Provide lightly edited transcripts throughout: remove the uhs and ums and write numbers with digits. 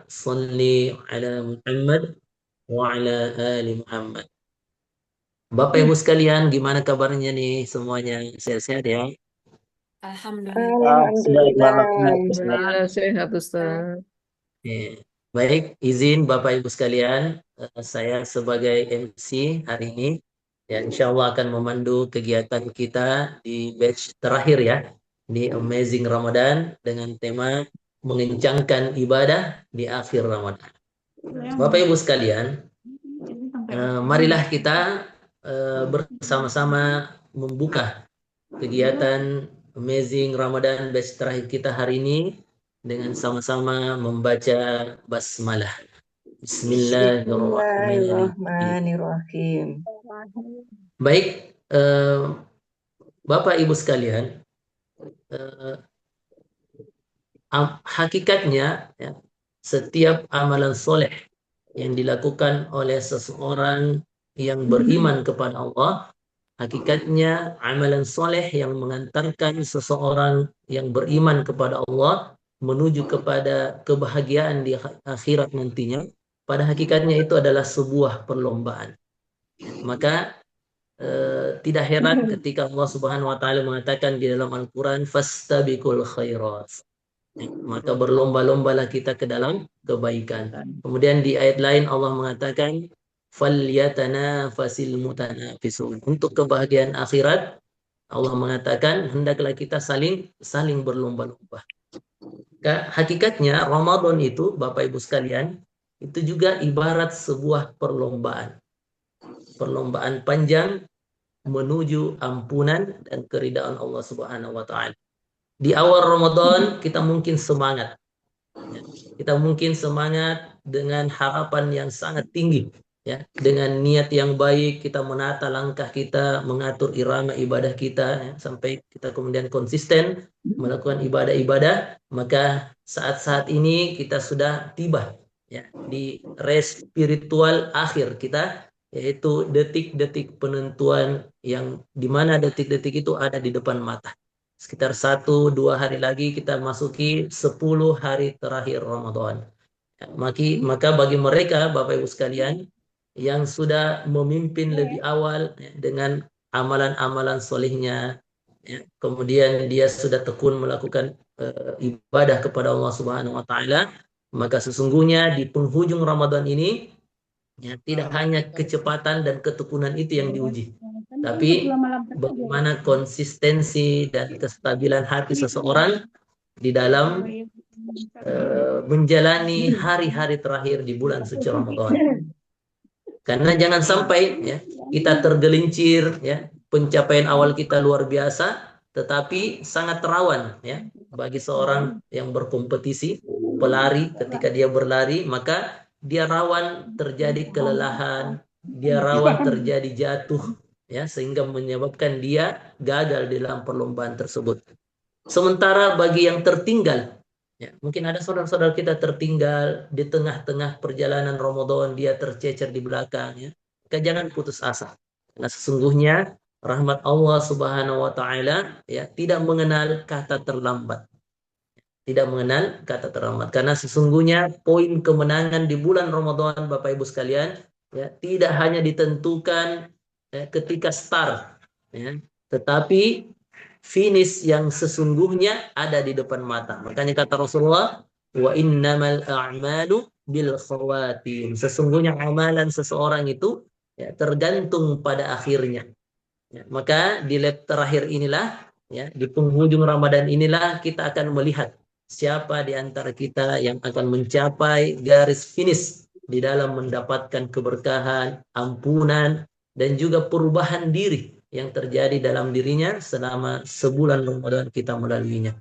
Salli ala Muhammad wa ala ali Muhammad. Bapak Ibu sekalian, gimana kabarnya nih semuanya? Sehat-sehat ya? Alhamdulillah. Alhamdulillah, Ustaz. Alhamdulillah sehat Ustaz. Eh, Baik, izin Bapak Ibu sekalian, saya sebagai MC hari ini, ya insya Allah akan memandu kegiatan kita di batch terakhir ya, di Amazing Ramadan dengan tema mengencangkan ibadah di akhir Ramadan. Bapak Ibu sekalian, marilah kita bersama-sama membuka kegiatan Amazing Ramadan batch terakhir kita hari ini dengan sama-sama membaca basmalah. Bismillahirrahmanirrahim. Bismillahirrahmanirrahim. Baik, Bapak Ibu sekalian, eh, hakikatnya ya, setiap amalan soleh yang dilakukan oleh seseorang yang beriman kepada Allah, hakikatnya amalan soleh yang mengantarkan seseorang yang beriman kepada Allah menuju kepada kebahagiaan di akhirat nantinya, pada hakikatnya itu adalah sebuah perlombaan. Maka tidak heran ketika Allah Subhanahu wa taala mengatakan di dalam Al-Qur'an fastabiqul khairat. Maka berlomba-lombalah kita ke dalam kebaikan. Kemudian di ayat lain Allah mengatakan falyatanafasil mutanafisun. Untuk kebahagiaan akhirat Allah mengatakan hendaklah kita saling berlomba-lomba. Hakikatnya Ramadan itu Bapak Ibu sekalian itu juga ibarat sebuah perlombaan. Perlombaan panjang menuju ampunan dan keridaan Allah Subhanahu wa taala. Di awal Ramadan kita mungkin semangat. Kita mungkin semangat dengan harapan yang sangat tinggi, ya. Dengan niat yang baik kita menata langkah kita, mengatur irama ibadah kita, ya, sampai kita kemudian konsisten melakukan ibadah-ibadah. Maka saat-saat ini kita sudah tiba, ya, di race spiritual akhir kita, yaitu detik-detik penentuan yang dimana detik-detik itu ada di depan mata. Sekitar 1-2 hari lagi kita masuki 10 hari terakhir Ramadan. Maka bagi mereka, Bapak Ibu sekalian, yang sudah memimpin lebih awal ya, dengan amalan-amalan solehnya, ya, kemudian dia sudah tekun melakukan ibadah kepada Allah Subhanahu Wa Taala, maka sesungguhnya di penghujung Ramadan ini ya, tidak hanya kecepatan dan ketekunan itu yang diuji, tapi bagaimana konsistensi dan kestabilan hati seseorang di dalam menjalani hari-hari terakhir di bulan suci Ramadan. Karena jangan sampai ya kita tergelincir, ya, pencapaian awal kita luar biasa, tetapi sangat rawan ya bagi seorang yang berkompetisi, pelari, ketika dia berlari maka dia rawan terjadi kelelahan, dia rawan terjadi jatuh, ya, sehingga menyebabkan dia gagal dalam perlombaan tersebut. Sementara bagi yang tertinggal, ya, mungkin ada saudara-saudara kita tertinggal di tengah-tengah perjalanan Ramadan, dia tercecer di belakang, ya. Maka jangan putus asa. Karena sesungguhnya rahmat Allah Subhanahu wa taala ya tidak mengenal kata terlambat. Tidak mengenal kata terlambat. Karena sesungguhnya poin kemenangan di bulan Ramadan Bapak Ibu sekalian ya tidak hanya ditentukan ya, ketika start, ya, tetapi finish yang sesungguhnya ada di depan mata. Makanya kata Rasulullah, wa innamal a'malu bil khawatim. Sesungguhnya amalan seseorang itu ya, tergantung pada akhirnya. Ya, maka di lap terakhir inilah, ya, di penghujung Ramadan inilah kita akan melihat siapa di antara kita yang akan mencapai garis finish di dalam mendapatkan keberkahan, ampunan, dan juga perubahan diri yang terjadi dalam dirinya selama sebulan Ramadan kita melaluinya.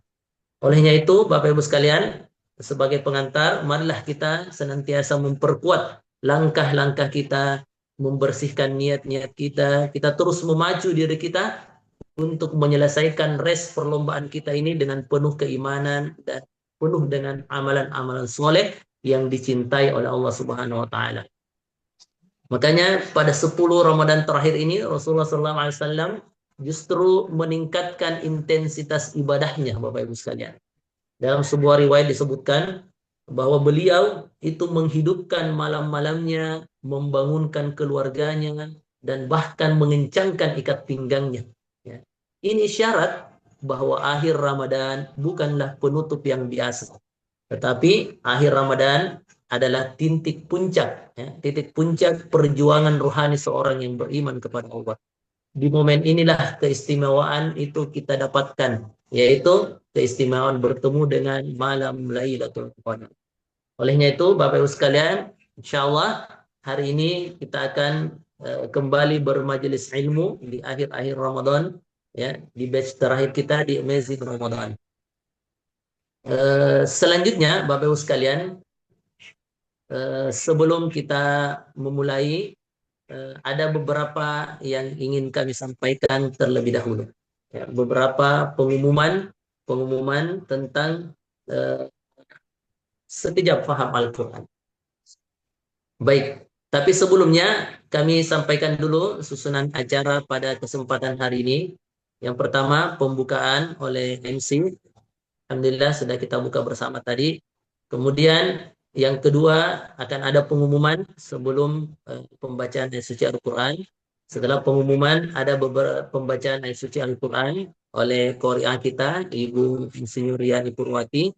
Olehnya itu, Bapak Ibu sekalian, sebagai pengantar, marilah kita senantiasa memperkuat langkah-langkah kita, membersihkan niat-niat kita terus memacu diri kita untuk menyelesaikan race perlombaan kita ini dengan penuh keimanan dan penuh dengan amalan-amalan soleh yang dicintai oleh Allah Subhanahu wa taala. Makanya pada 10 Ramadan terakhir ini Rasulullah SAW justru meningkatkan intensitas ibadahnya, Bapak Ibu sekalian. Dalam sebuah riwayat disebutkan bahwa beliau itu menghidupkan malam-malamnya, membangunkan keluarganya, dan bahkan mengencangkan ikat pinggangnya. Ya. Ini syarat bahwa akhir Ramadan bukanlah penutup yang biasa, tetapi akhir Ramadan adalah titik puncak, ya, titik puncak perjuangan rohani seorang yang beriman kepada Allah. Di momen inilah keistimewaan itu kita dapatkan, yaitu keistimewaan bertemu dengan malam Lailatul Qadar. Olehnya itu, Bapak Ibu sekalian, insya Allah hari ini kita akan kembali bermajelis ilmu di akhir-akhir Ramadan, ya, di batch terakhir kita di Amazing Ramadan. Selanjutnya, Bapak Ibu sekalian, sebelum kita memulai, ada beberapa yang ingin kami sampaikan terlebih dahulu. Ya, beberapa pengumuman tentang sekejap faham Al-Quran. Baik, tapi sebelumnya kami sampaikan dulu susunan acara pada kesempatan hari ini. Yang pertama, pembukaan oleh MC. Alhamdulillah sudah kita buka bersama tadi. Kemudian yang kedua akan ada pengumuman sebelum pembacaan ayat suci Al-Quran. Setelah pengumuman ada beberapa pembacaan ayat suci Al-Quran oleh Qori'ah kita, Ibu Insinyur Yani Purwati.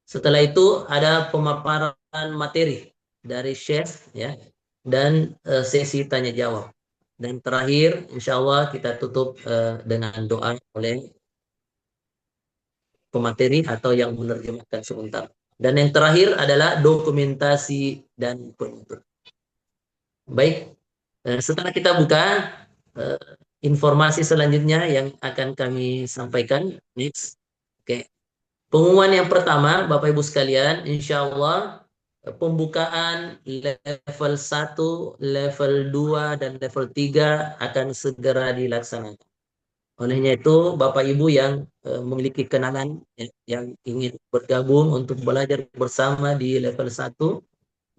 Setelah itu ada pemaparan materi dari chef, ya, dan sesi tanya jawab. Dan terakhir, insya Allah kita tutup dengan doa oleh pemateri atau yang menerjemahkan sebentar. Dan yang terakhir adalah dokumentasi dan penutur. Baik, setelah kita buka informasi selanjutnya yang akan kami sampaikan. Next. Oke. Pengumuman yang pertama, Bapak Ibu sekalian, insya Allah pembukaan level 1, level 2, dan level 3 akan segera dilaksanakan. Olehnya itu, Bapak Ibu yang memiliki kenalan, ya, yang ingin bergabung untuk belajar bersama di level 1,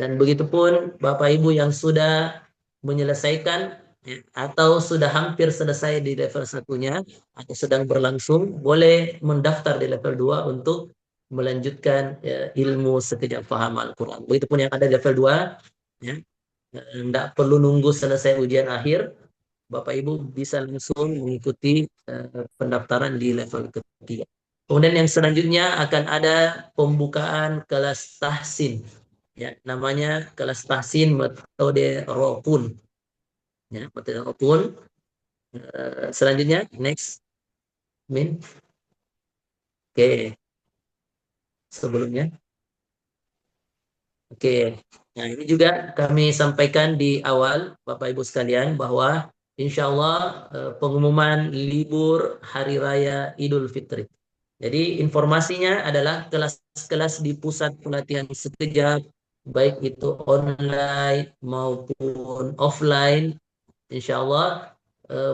dan begitupun Bapak Ibu yang sudah menyelesaikan, ya, atau sudah hampir selesai di level 1-nya atau sedang berlangsung, boleh mendaftar di level 2 untuk melanjutkan, ya, ilmu sekejap paham Al-Quran. Begitupun yang ada di level 2, ya, tidak perlu nunggu selesai ujian akhir, Bapak Ibu bisa langsung mengikuti pendaftaran di level ketiga. Kemudian yang selanjutnya akan ada pembukaan kelas tahsin. Ya, namanya kelas tahsin metode Rokun. Ya, metode Rokun. Selanjutnya, next. Min. Oke. Sebelumnya. Oke. Nah, ini juga kami sampaikan di awal, Bapak Ibu sekalian, bahwa insya Allah pengumuman libur Hari Raya Idul Fitri. Jadi informasinya adalah kelas-kelas di pusat pelatihan sekejap, baik itu online maupun offline, insya Allah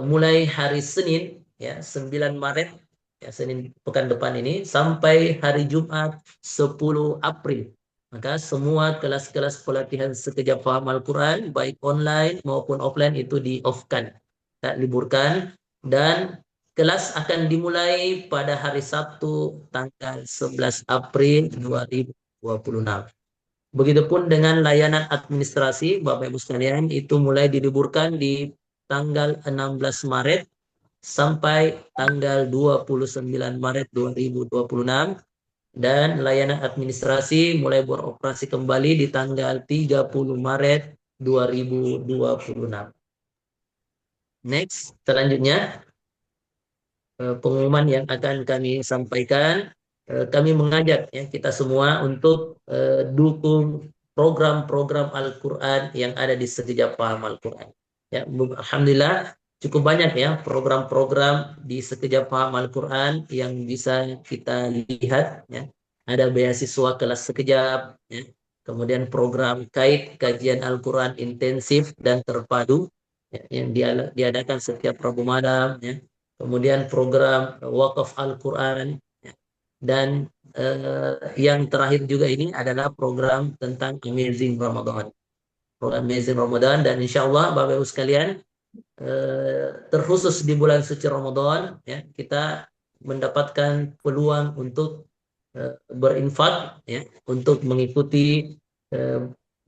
mulai hari Senin, ya, 9 Maret, ya, Senin pekan depan ini, sampai hari Jumat 10 April. Maka semua kelas-kelas pelatihan sekejap paham Al-Quran, baik online maupun offline, itu di-off-kan, tak liburkan, dan kelas akan dimulai pada hari Sabtu tanggal 11 April 2026. Begitupun dengan layanan administrasi, Bapak Ibu sekalian, itu mulai diliburkan di tanggal 16 Maret sampai tanggal 29 Maret 2026. Dan layanan administrasi mulai beroperasi kembali di tanggal 30 Maret 2026. Next, selanjutnya pengumuman yang akan kami sampaikan, kami mengajak, ya, kita semua untuk dukung program-program Al-Quran yang ada di Sekejap Paham Al-Quran. Ya, alhamdulillah cukup banyak, ya, program-program di Sekejap Paham Al-Quran yang bisa kita lihat. Ya. Ada beasiswa kelas sekejap, ya. Kemudian program kait kajian Al-Quran intensif dan terpadu, ya, yang diadakan setiap Rabu malam. Ya. Kemudian program wakaf Al-Quran, ya. Dan yang terakhir juga ini adalah program tentang Amazing Ramadan. Program Amazing Ramadan, dan insya Allah Bapak Ibu sekalian, terkhusus di bulan suci Ramadan, ya, kita mendapatkan peluang untuk berinfak ya untuk mengikuti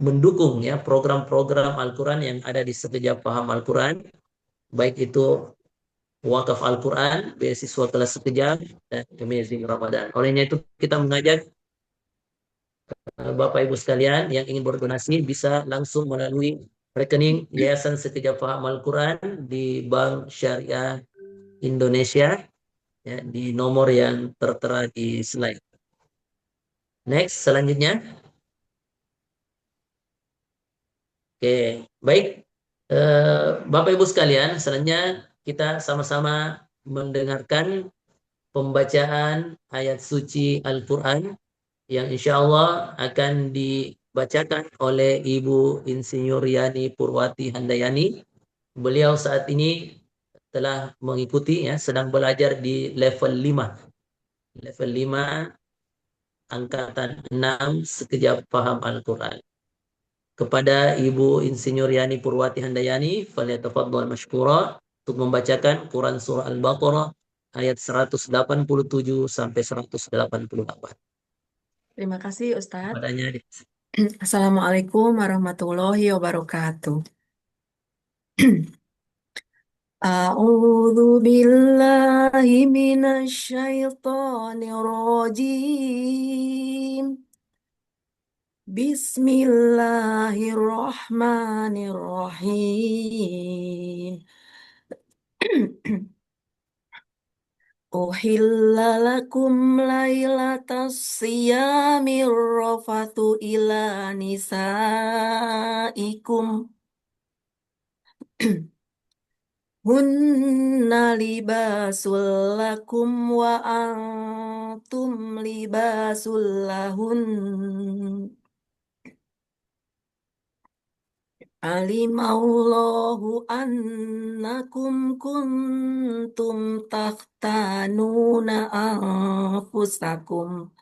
mendukung ya program-program Al-Quran yang ada di Sekejap Paham Al-Quran, baik itu wakaf Al-Quran, beasiswa kelas sekejap, dan Amazing Ramadan. Olehnya itu kita mengajak Bapak Ibu sekalian yang ingin berdonasi bisa langsung melalui rekening Yayasan Sekejap Paham Al-Quran di Bank Syariah Indonesia ya, di nomor yang tertera di slide. Next, selanjutnya. Oke, baik. Bapak Ibu sekalian, selanjutnya kita sama-sama mendengarkan pembacaan ayat suci Al-Quran yang insya Allah akan dibacakan oleh Ibu Insinyur Yani Purwati Handayani. Beliau saat ini telah mengikuti ya, sedang belajar di level 5. Level 5 angkatan 6 sekejap paham Al-Quran. Kepada Ibu Insinyur Yani Purwati Handayani, falyatafaddal mashkura untuk membacakan Quran Surah Al-Baqarah ayat 187 sampai 188. Terima kasih Ustadz. Padanya Assalamualaikum warahmatullahi wabarakatuh. A'udzu billahi minasyaitonir rajim. Bismillahirrahmanirrahim. Uhilla lakum lailatas siyamir rafathu ila nisaikum. Hunna libasul lakum wa antum libasul lahun. Alimallahu annakum kuntum takhtanuna anfusakum.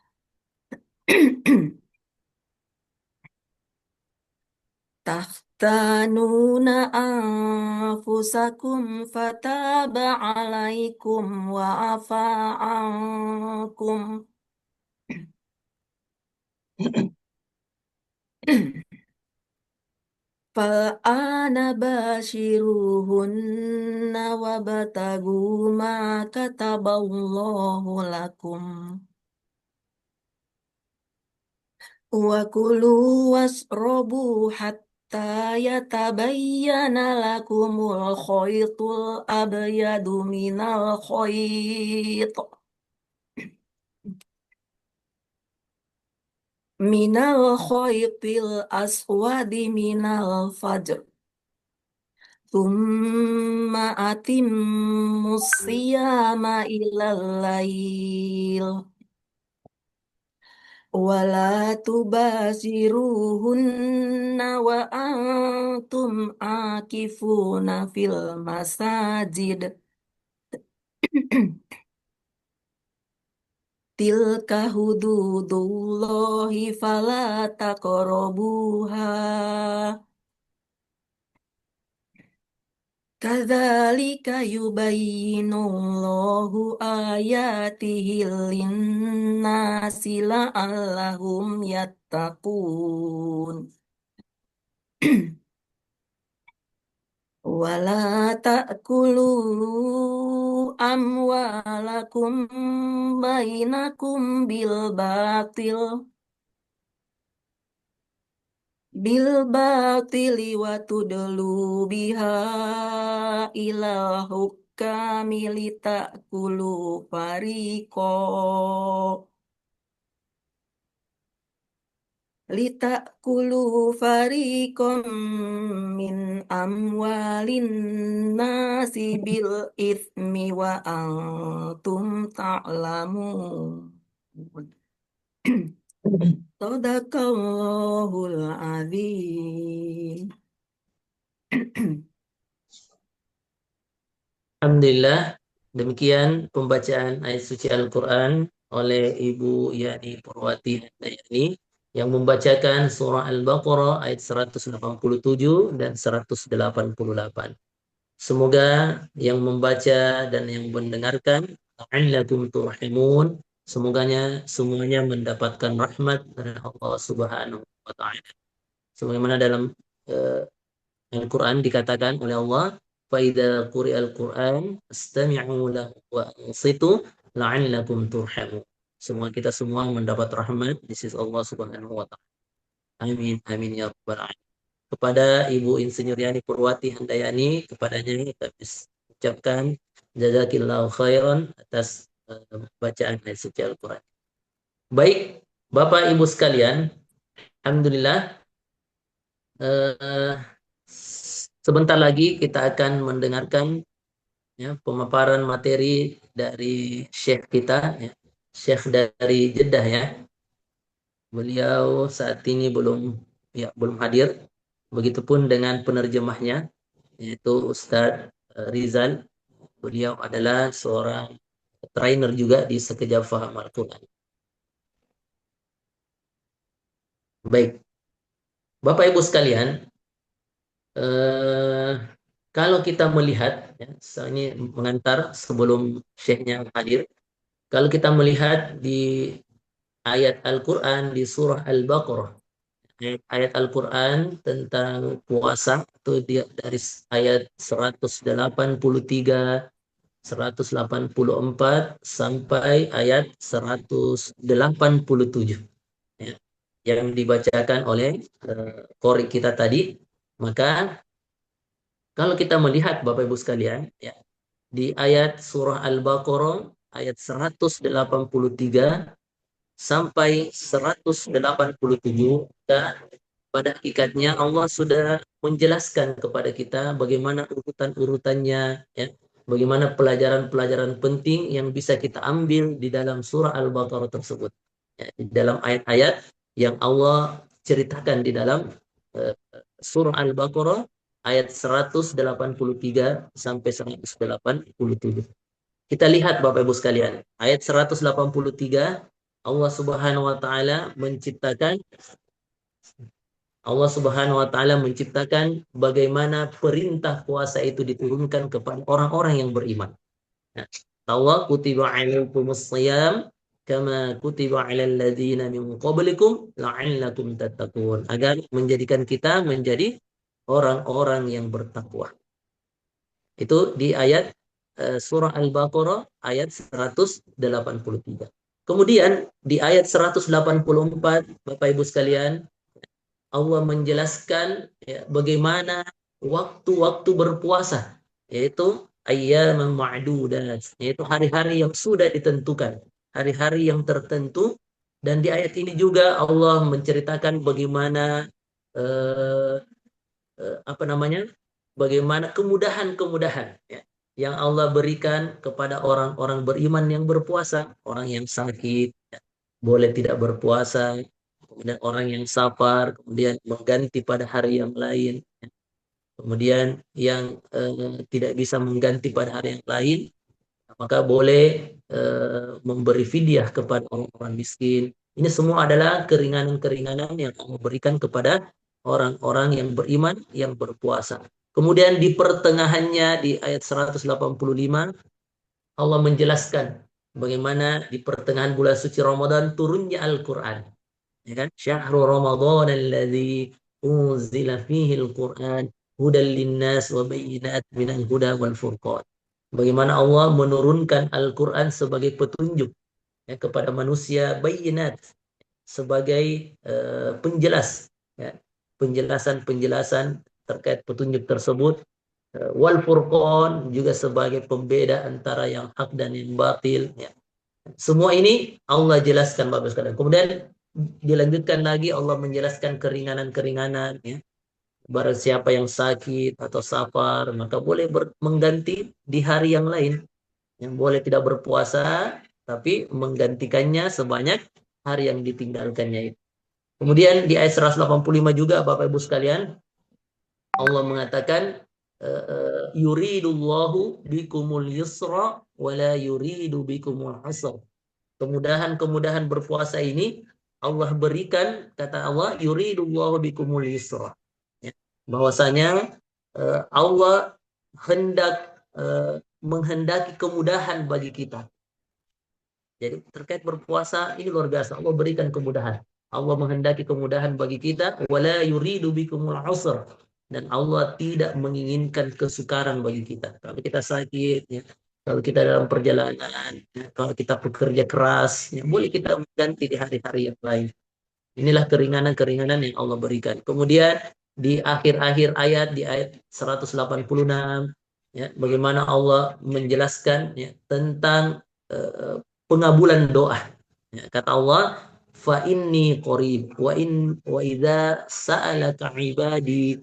Takhtanuna anfusakum fataba alaikum wa afa ankum. Fal'ana bashiruhunna wabtagu ma kataballahu lakum. Wa kulu wasrobu hatta yatabayyana lakumul khaytul abyadu minal khaytil aswadi minal fajr. Thumma atimmus siyama ilal lail. Wala tubasiruhunna wa antum akifuna fil masajid. Tilka hududullahi fala taqrabuha. Kadzalika yubayyinullahu ayatihi linnasi la'allahum yattaqun. Wala ta'kulu amwalakum bainakum bil batili wa tudlu biha ila hukami litakulu fariqom min amwalin nasi bil ithmi wa antum ta'lamun. Sadaqallahul azim. Alhamdulillah, demikian pembacaan ayat suci Al-Quran oleh Ibu Yani Purwati Handayani yang membacakan surah Al-Baqarah ayat 187 dan 188. Semoga yang membaca dan yang mendengarkan la'allakum turhimun, semuanya mendapatkan rahmat dari Allah Subhanahu wa taala. Sebagaimana dalam Al-Qur'an dikatakan oleh Allah, "Faidza quri'al Qur'an istami'u lahu wa ansitu la'allakum turhamun." Semua mendapat rahmat di sisi Allah Subhanahu wa taala. Amin amin ya rabbal alamin. Kepada Ibu Insinyur Yani Purwati Handayani, kepadanya kita ucapkan jazakillahu khairan atas bacaan ayat suci Al-Quran. Baik, Bapak Ibu sekalian, alhamdulillah sebentar lagi kita akan mendengarkan ya, pemaparan materi dari Syekh kita, ya, Syekh dari Jeddah ya. Beliau saat ini belum hadir. Begitupun dengan penerjemahnya, yaitu Ustadz Rizal. Beliau adalah seorang trainer juga di Sekejap Faham Al-Quran. Baik, Bapak Ibu sekalian, kalau kita melihat, ya, ini mengantar sebelum Syekhnya hadir, kalau kita melihat di ayat Al-Quran di surah Al-Baqarah, ayat Al-Quran tentang puasa itu dari ayat 183, 184 sampai ayat 187 ya, yang dibacakan oleh qori kita tadi. Maka kalau kita melihat Bapak Ibu sekalian ya, di ayat surah Al-Baqarah ayat 183 sampai 187, dan pada hakikatnya Allah sudah menjelaskan kepada kita bagaimana urutan-urutannya ya, bagaimana pelajaran-pelajaran penting yang bisa kita ambil di dalam surah Al-Baqarah tersebut. Ya, di dalam ayat-ayat yang Allah ceritakan di dalam surah Al-Baqarah ayat 183 sampai 187. Kita lihat Bapak Ibu sekalian, ayat 183 Allah Subhanahu wa taala menciptakan bagaimana perintah puasa itu diturunkan kepada orang-orang yang beriman. Nah, Allah kutiba 'alaikumus shiyam kama kutiba 'alal ladzina min qablikum la'allakum tattaqun, agar menjadikan kita menjadi orang-orang yang bertakwa. Itu di ayat surah Al-Baqarah ayat 183. Kemudian di ayat 184 Bapak Ibu sekalian, Allah menjelaskan ya, bagaimana waktu-waktu berpuasa, yaitu ayyaman ma'dudat, yaitu hari-hari yang sudah ditentukan, hari-hari yang tertentu. Dan di ayat ini juga Allah menceritakan bagaimana bagaimana kemudahan-kemudahan ya, yang Allah berikan kepada orang-orang beriman yang berpuasa. Orang yang sakit ya, boleh tidak berpuasa, kemudian orang yang sabar kemudian mengganti pada hari yang lain ya. Kemudian yang tidak bisa mengganti pada hari yang lain, maka boleh memberi fidyah kepada orang-orang miskin. Ini semua adalah keringanan-keringanan yang Allah berikan kepada orang-orang yang beriman yang berpuasa. Kemudian di pertengahannya di ayat 185 Allah menjelaskan bagaimana di pertengahan bulan suci Ramadan turunnya Al-Quran. Ya kan? Syahrul Ramadan alladzi unzila fihi al-Quran hudan linnas wa bayyinat minal huda wal furqan. Bagaimana Allah menurunkan Al-Quran sebagai petunjuk ya, kepada manusia, bayyinat sebagai penjelas ya, penjelasan-penjelasan terkait petunjuk tersebut, wal furqan juga sebagai pembeda antara yang hak dan yang batil ya. Semua ini Allah jelaskan Bapak sekalian. Kemudian dilanjutkan lagi Allah menjelaskan keringanan-keringanan ya. Barang siapa yang sakit atau safar, maka boleh mengganti di hari yang lain. Yang boleh tidak berpuasa, tapi menggantikannya sebanyak hari yang ditinggalkannya itu. Kemudian di ayat 185 juga Bapak Ibu sekalian, Allah mengatakan, yuridullahu bikumul yusra wa la yuridu bikumul usra. Kemudahan-kemudahan berpuasa ini Allah berikan, kata Allah, yuridullahu bikumul yusra. Bahwasanya Allah menghendaki kemudahan bagi kita. Jadi terkait berpuasa ini luar biasa. Allah berikan kemudahan. Allah menghendaki kemudahan bagi kita. Wala yuridu bikumul usr. Dan Allah tidak menginginkan kesukaran bagi kita. Kalau kita sakit, ya, kalau kita dalam perjalanan, ya, kalau kita bekerja keras, ya, boleh kita mengganti di hari-hari yang lain. Inilah keringanan-keringanan yang Allah berikan. Kemudian di akhir-akhir ayat, di ayat 186, ya, bagaimana Allah menjelaskan, ya, tentang pengabulan doa. Ya, kata Allah, fa inni qarib wa idza sa'alaka ibadi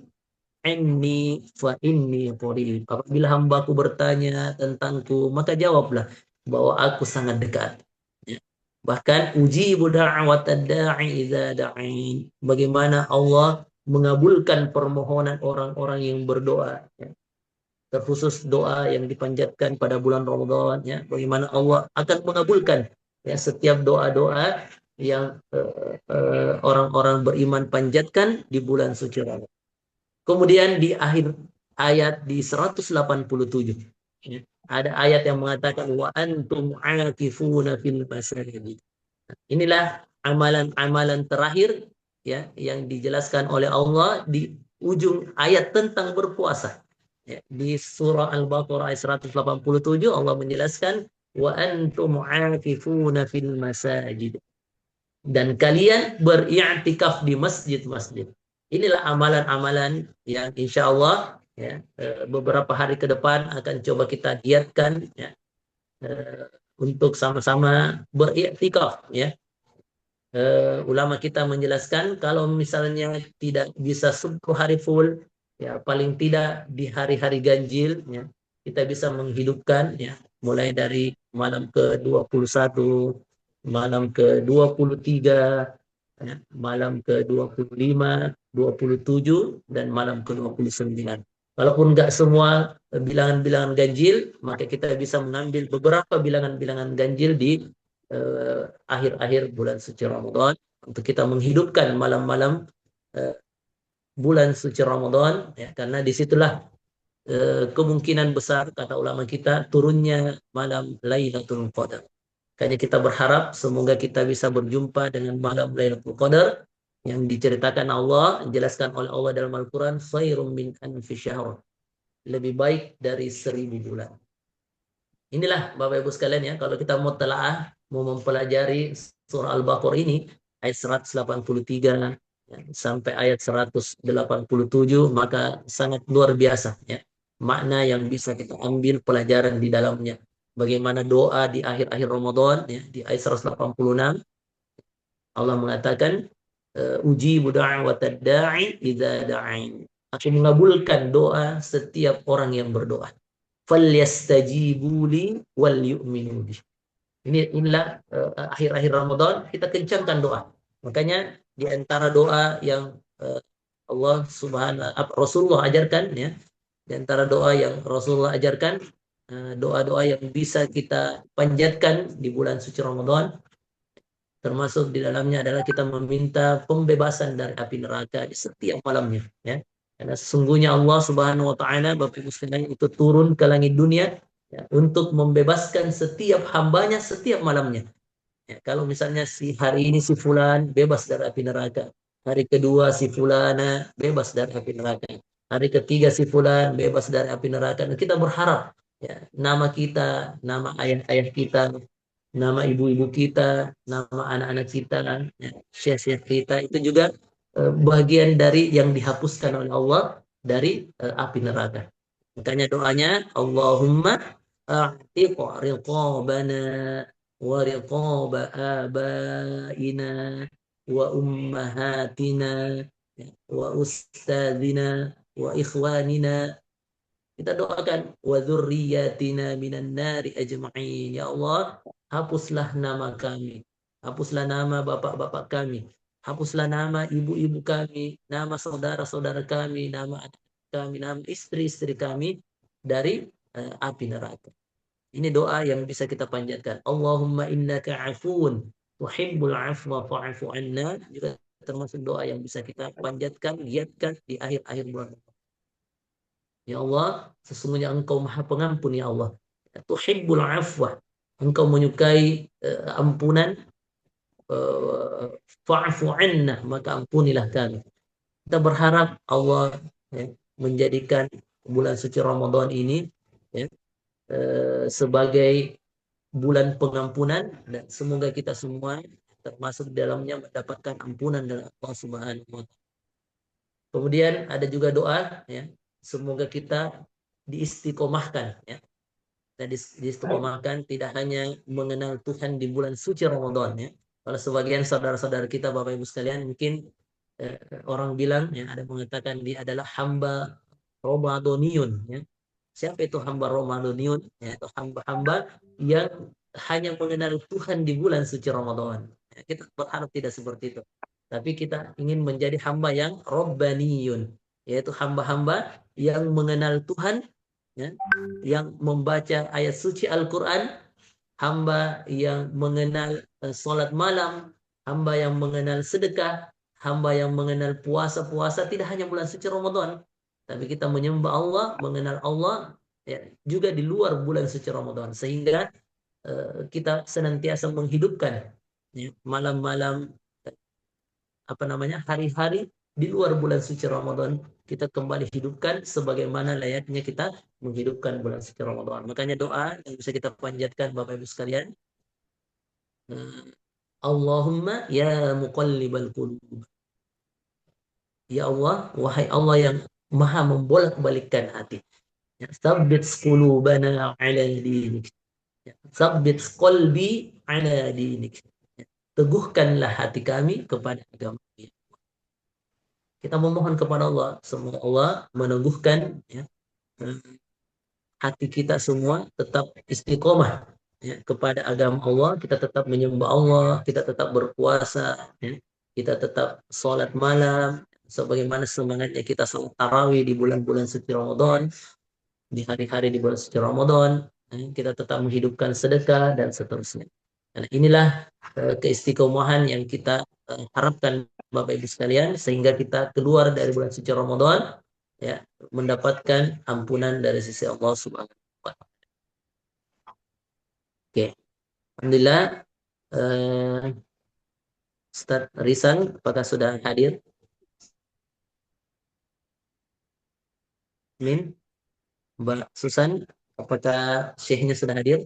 anni fa inni qarib. Apabila hambaku bertanya tentangku, maka jawablah bahwa aku sangat dekat. Ya. Bahkan ujibu da'watad da'i idza da'in. Bagaimana Allah mengabulkan permohonan orang-orang yang berdoa. Ya. Terkhusus doa yang dipanjatkan pada bulan Ramadan, ya, bagaimana Allah akan mengabulkan, ya, setiap doa-doa yang orang-orang beriman panjatkan di bulan suci Ramadan. Kemudian di akhir ayat di 187, ya, ada ayat yang mengatakan wa antum aakifuna fil masajid. Inilah amalan-amalan terakhir, ya, yang dijelaskan oleh Allah di ujung ayat tentang berpuasa. Ya, di surah Al-Baqarah ayat 187 Allah menjelaskan wa antum aakifuna fil masajid. Dan kalian beriktikaf di masjid-masjid. Inilah amalan-amalan yang insya Allah, ya, beberapa hari ke depan akan coba kita giatkan, ya, untuk sama-sama beriktikaf, ya. Ulama kita menjelaskan kalau misalnya tidak bisa 10 hari full, ya paling tidak di hari-hari ganjil, ya, kita bisa menghidupkan, ya, mulai dari malam ke-21, malam ke-23, ya, malam ke-25, 27, dan malam ke-29. Walaupun nggak semua bilangan-bilangan ganjil, maka kita bisa mengambil beberapa bilangan-bilangan ganjil di akhir-akhir bulan suci Ramadan untuk kita menghidupkan malam-malam bulan suci Ramadan, ya, karena disitulah kemungkinan besar kata ulama kita turunnya malam Lailatul Qadar. Kayaknya kita berharap semoga kita bisa berjumpa dengan malam Lailatul Qadar yang diceritakan Allah, dijelaskan oleh Allah dalam Al-Quran, khairum min anfi syahr, lebih baik dari 1000 bulan. Inilah Bapak Ibu sekalian, ya, kalau kita mau telaah, mau mempelajari surah Al-Baqarah ini ayat 183, ya, sampai ayat 187, maka sangat luar biasa, ya, makna yang bisa kita ambil pelajaran di dalamnya. Bagaimana doa di akhir-akhir Ramadan, ya, di ayat 186 Allah mengatakan ujibu da'watad da'i idza da'in. Aku mengabulkan doa setiap orang yang berdoa. Falyastajibuli wal yu'minu bih. Inilah akhir-akhir Ramadan kita kencangkan doa. Makanya di antara doa yang Allah Subhanahu Rasulullah ajarkan, ya, di antara doa yang Rasulullah ajarkan, doa-doa yang bisa kita panjatkan di bulan suci Ramadan, termasuk di dalamnya adalah kita meminta pembebasan dari api neraka di setiap malamnya, ya. Karena sesungguhnya Allah Subhanahu wa taala, Bapak Ibu sekalian, itu turun ke langit dunia, ya, untuk membebaskan setiap hambanya setiap malamnya. Ya, kalau misalnya si hari ini si fulan bebas dari api neraka, hari kedua si fulana bebas dari api neraka, hari ketiga si fulan bebas dari api neraka. Dan kita berharap, ya, nama kita, nama ayah-ayah kita, nama ibu-ibu kita, nama anak-anak kita, ya, syekh-syekh kita itu juga bagian dari yang dihapuskan oleh Allah dari api neraka. Makanya doanya Allahumma a'tiq riqabana wa riqaba abaina wa ummahatina, ya, wa ustadzina wa ikhwanina. Kita doakan wa dzurriyyatina minan nari ajma'in. Ya Allah, hapuslah nama kami, hapuslah nama bapak-bapak kami, hapuslah nama ibu-ibu kami, nama saudara-saudara kami, nama anak kami, nama istri-istri kami dari api neraka. Ini doa yang bisa kita panjatkan. Allahumma innaka afuun tuhibbul afwa fa'fu anna, juga termasuk doa yang bisa kita panjatkan, giatkan di akhir-akhir bulan. Ya Allah, sesungguhnya Engkau Maha Pengampun, ya Allah. Tuhibbul afwa. engkau menyukai ampunan, fa'fu anna, maka ampunilah kami. Kita berharap Allah ya, menjadikan bulan suci Ramadan ini ya, sebagai bulan pengampunan, dan semoga kita semua termasuk dalamnya mendapatkan ampunan dari Allah Subhanahu wa Ta'ala. Kemudian ada juga doa ya, semoga kita diistiqomahkan ya. Dan diistiqomahkan tidak hanya mengenal Tuhan di bulan suci Ramadan ya. Kalau sebagian saudara-saudara kita Bapak Ibu sekalian mungkin orang bilang ya, ada mengatakan dia adalah hamba Ramadhaniun ya. Siapa itu hamba Ramadhaniun? Ya, itu hamba-hamba yang hanya mengenal Tuhan di bulan suci Ramadan. Ya, kita berharap tidak seperti itu. Tapi kita ingin menjadi hamba yang Rabbaniyun, yaitu hamba-hamba yang mengenal Tuhan, ya, yang membaca ayat suci Al-Quran, hamba yang mengenal sholat malam, hamba yang mengenal sedekah, hamba yang mengenal puasa-puasa, tidak hanya bulan suci Ramadan, tapi kita menyembah Allah, mengenal Allah ya, juga di luar bulan suci Ramadan, sehingga kita senantiasa menghidupkan ya, malam-malam, hari-hari di luar bulan suci Ramadan, kita kembali hidupkan sebagaimana layaknya kita menghidupkan bulan suci Ramadan. Makanya doa yang bisa kita panjatkan Bapak Ibu sekalian, Allahumma ya muqallibal qulub. Ya Allah, wahai Allah yang maha membolak-balikkan hati. Ya, Tsabbit qulubana ala dinik. Ya, Tsabbit qalbi ala dinik. Ya, Teguhkanlah hati kami kepada agama. Kita memohon kepada Allah, semoga Allah meneguhkan ya, hati kita semua tetap istiqomah ya, kepada agama Allah, kita tetap menyembah Allah, kita tetap berpuasa, ya, kita tetap sholat malam, sebagaimana semangatnya kita sholat tarawih di bulan-bulan suci Ramadan, di hari-hari di bulan suci Ramadan, ya, kita tetap menghidupkan sedekah dan seterusnya. Dan inilah keistiqomahan yang kita harapkan Bapak Ibu sekalian, sehingga kita keluar dari bulan suci Ramadan ya, mendapatkan ampunan dari sisi Allah Subhanahu wa Ta'ala. Oke, alhamdulillah. Ustaz Rizal, apakah sudah hadir? Min, Mbak Susan, apakah syekhnya sudah hadir?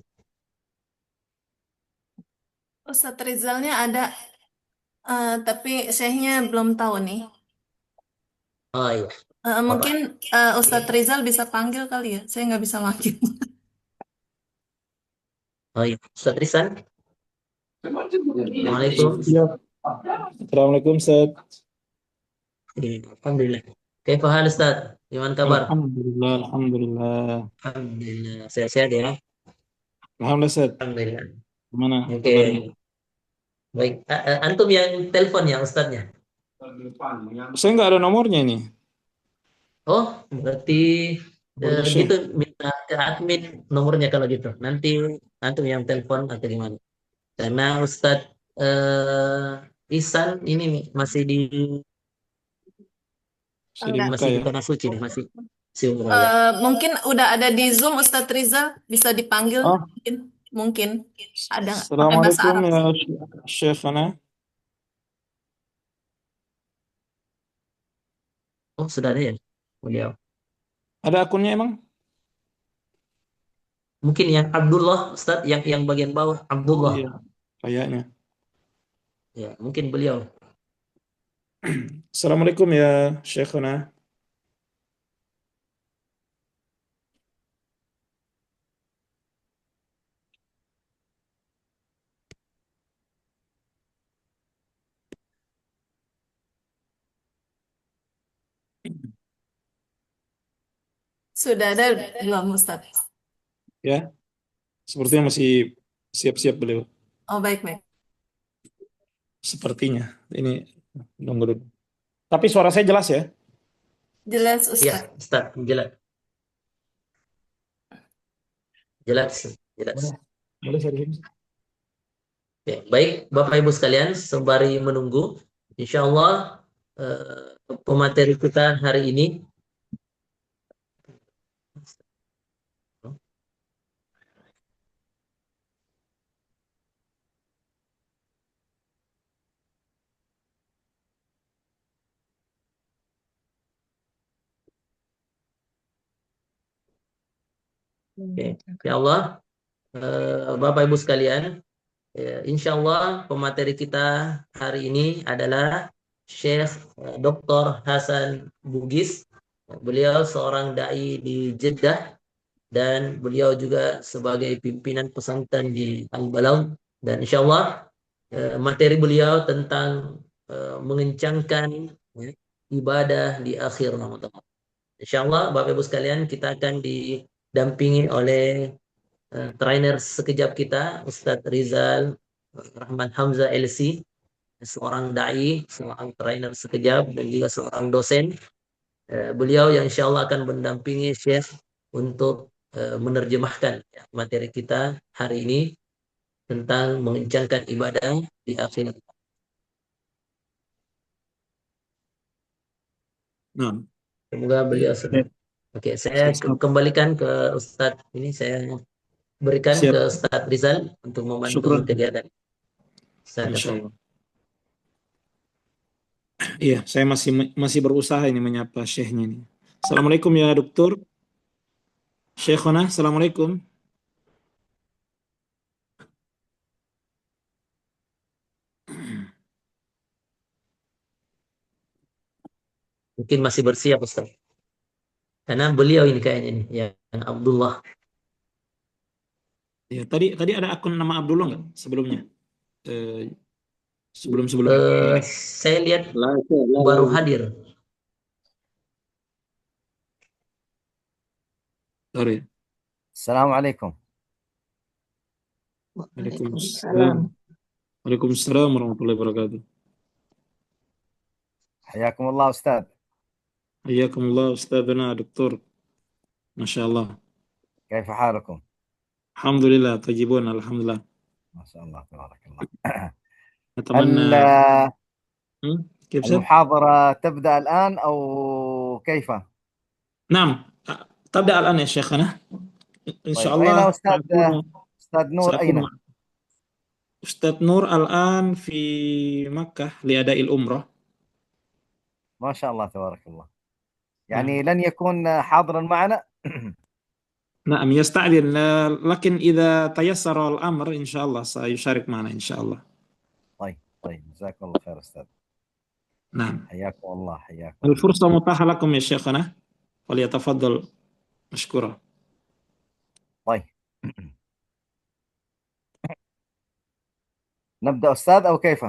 Ustadz Rizalnya ada, tapi syekhnya belum tahu nih. Oh iya, Mungkin Ustadz Rizal bisa panggil kali ya, saya nggak bisa manggil. oh iya, Ustaz Rizal. Assalamualaikum. Ya. Assalamualaikum Ustaz. Alhamdulillah. Kaifa hal Ustaz? Gimana kabar? Alhamdulillah, alhamdulillah. Alhamdulillah, sehat-sehat ya. Alhamdulillah Ustaz. Alhamdulillah. Gimana Oke. kabarnya? Baik, antum yang telepon ya Ustaznya? Saya nggak ada nomornya ini. Oh, berarti Nomornya Syekh. gitu minta ke admin nomornya kalau gitu. Nanti antum yang telepon atau gimana? Karena Ustadz Ihsan ini masih di Enggak. Buka ya. tanah suci nih, masih umroh ya. Mungkin udah ada di Zoom Ustadz Rizal, bisa dipanggil Ah, mungkin ada pakai bahasa Assalamualaikum Arab. ya Syekhana. Oh, sudah ada ya? Beliau. Ada akunnya emang? Mungkin yang Abdullah Ustadz, yang bagian bawah Oh Abdullah. iya, kayaknya. Ya, mungkin beliau. Assalamualaikum ya Syekhana. Sudah ada belum Ustadz? Ya, sepertinya masih siap-siap beliau. Oh baik. Sepertinya. Ini nunggu dulu. Tapi suara saya jelas ya? Jelas Ya, Ustadz. Ustadz, jelas. Jelas. Boleh saya di sini? Ya, baik, Bapak Ibu sekalian, sembari menunggu, insya Allah pemateri kita hari ini Oke. Ya Allah, Bapak Ibu sekalian, insya Allah pemateri kita hari ini adalah Syekh Dr. Hasan Bugis. Beliau seorang dai di Jeddah dan beliau juga sebagai pimpinan pesantren di Al-Balaug, dan insya Allah materi beliau tentang mengencangkan ya, ibadah di akhir Ramadan. Insya Allah Bapak Ibu sekalian, kita akan didampingi oleh trainer sekejap kita, Ustadz Rizal Rahman Hamzah LC, seorang dai, seorang trainer sekejap dan juga seorang dosen. Beliau yang insya Allah akan mendampingi Syekh untuk menerjemahkan ya, materi kita hari ini tentang mengencangkan ibadah di akhir. Nah, Semoga beliau sudah. Oke, saya siap. kembalikan ke Ustadz ini, saya berikan Siap. ke Ustadz Rizal untuk membantu Syukran. kegiatan. Ustadz, Insya Allah. Iya, saya masih berusaha ini menyapa Syekhnya ini. Assalamualaikum ya dokter. Syekhona, assalamualaikum. mungkin masih bersiap Ustadz. Karena beliau ini kayaknya nih, yang Abdullah. Ya, tadi ada akun nama Abdullah nggak sebelumnya? Sebelum Saya lihat baru hadir. Sorry. Assalamualaikum. Waalaikumsalam. Waalaikumsalam warahmatullahi wabarakatuh. حياكم الله أستاذ. Hayyakumullah Ustadzana Doktor. Masya Allah. كيف حالكم؟ Alhamdulillah, tajibun, alhamdulillah. ما شاء الله تبارك الله. Atamanna. كيف سر؟ المحاضرة تبدأ الآن أو كيف؟ نعم، تبدأ الآن يا شيخنا. إن شاء طيب أين الله أستاذ نور سأكون أين؟ مع أستاذ نور الآن في مكة لأداء الأمرة. ما شاء الله تبارك الله. يعني لن يكون حاضرا معنا؟ نعم يستعذن، لكن إذا تيسر الأمر إن شاء الله سيشارك معنا إن شاء الله. طيب جزاكم الله خير أستاذ. نعم. حياكم الله حياكم. الفرصة متاحة لكم يا شيخنا، فليتفضل مشكورا. طيب نبدأ أستاذ أو كيف؟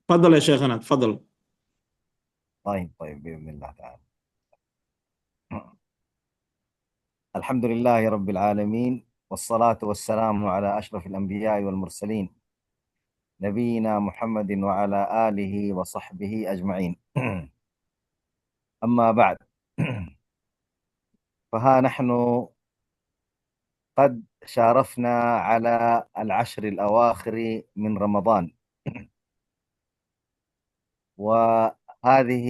تفضل يا شيخنا، تفضل. طيب بإذن الله تعالى. الحمد لله رب العالمين، والصلاة والسلام على أشرف الأنبياء والمرسلين نبينا محمد وعلى آله وصحبه أجمعين. أما بعد، فها نحن قد شارفنا على العشر الأواخر من رمضان، وهذه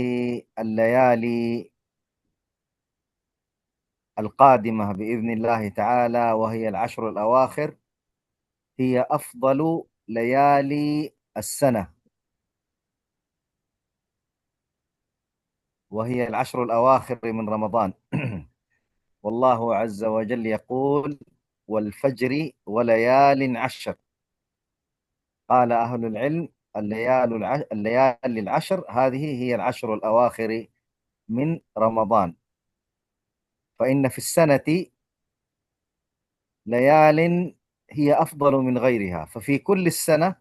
الليالي القادمة بإذن الله تعالى وهي العشر الأواخر هي أفضل ليالي السنة، وهي العشر الأواخر من رمضان. والله عز وجل يقول: والفجر وليال عشر. قال أهل العلم: الليالي العشر هذه هي العشر الأواخر من رمضان، فإن في السنة ليال هي أفضل من غيرها، ففي كل السنة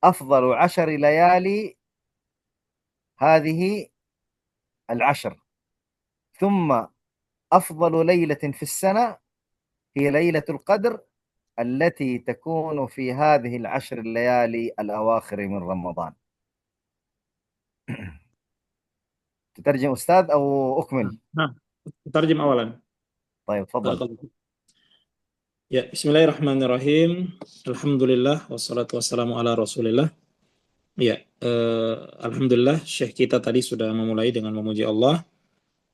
أفضل 10 ليالي هذه العشر، ثم أفضل ليلة في السنة هي ليلة القدر التي تكون في هذه العشر الليالي الأواخر من رمضان. تترجم أستاذ أو أكمل؟ نعم، ترجم أولا. طيب تفضل. Ya, bismillahirrahmanirrahim. Alhamdulillah wassalatu wassalamu ala Rasulillah. Ya, alhamdulillah Syekh kita tadi sudah memulai dengan memuji Allah,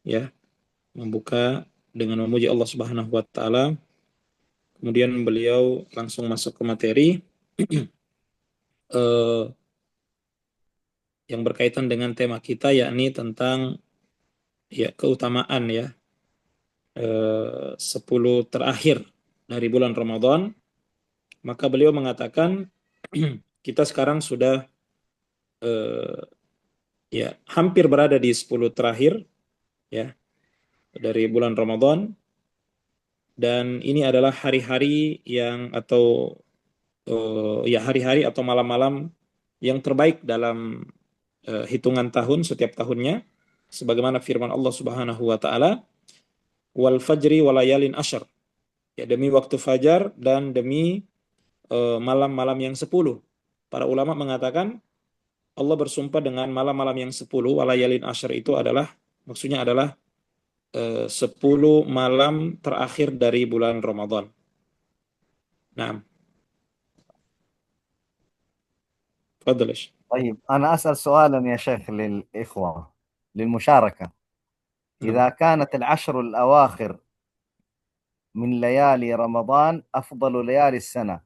ya, membuka dengan memuji Allah Subhanahu wa taala. Kemudian beliau langsung masuk ke materi yang berkaitan dengan tema kita, yakni tentang ya keutamaan ya 10 terakhir dari bulan Ramadan, maka beliau mengatakan kita sekarang sudah eh, ya hampir berada di 10 terakhir ya dari bulan Ramadan, dan ini adalah hari-hari yang atau ya hari-hari atau malam-malam yang terbaik dalam hitungan tahun setiap tahunnya, sebagaimana firman Allah Subhanahu wa taala, wal fajri walayalin asyr, ya demi waktu fajar dan demi malam-malam yang 10. Para ulama mengatakan Allah bersumpah dengan malam-malam yang 10, walayalin asyr itu adalah maksudnya adalah 10 malam terakhir dari bulan Ramadan. Nah, تفضل يا شيخ. طيب أنا أسأل سؤالا يا شيخ للإخوة للمشاركة. إذا كانت العشر الأواخر من ليالي رمضان أفضل ليالي السنة،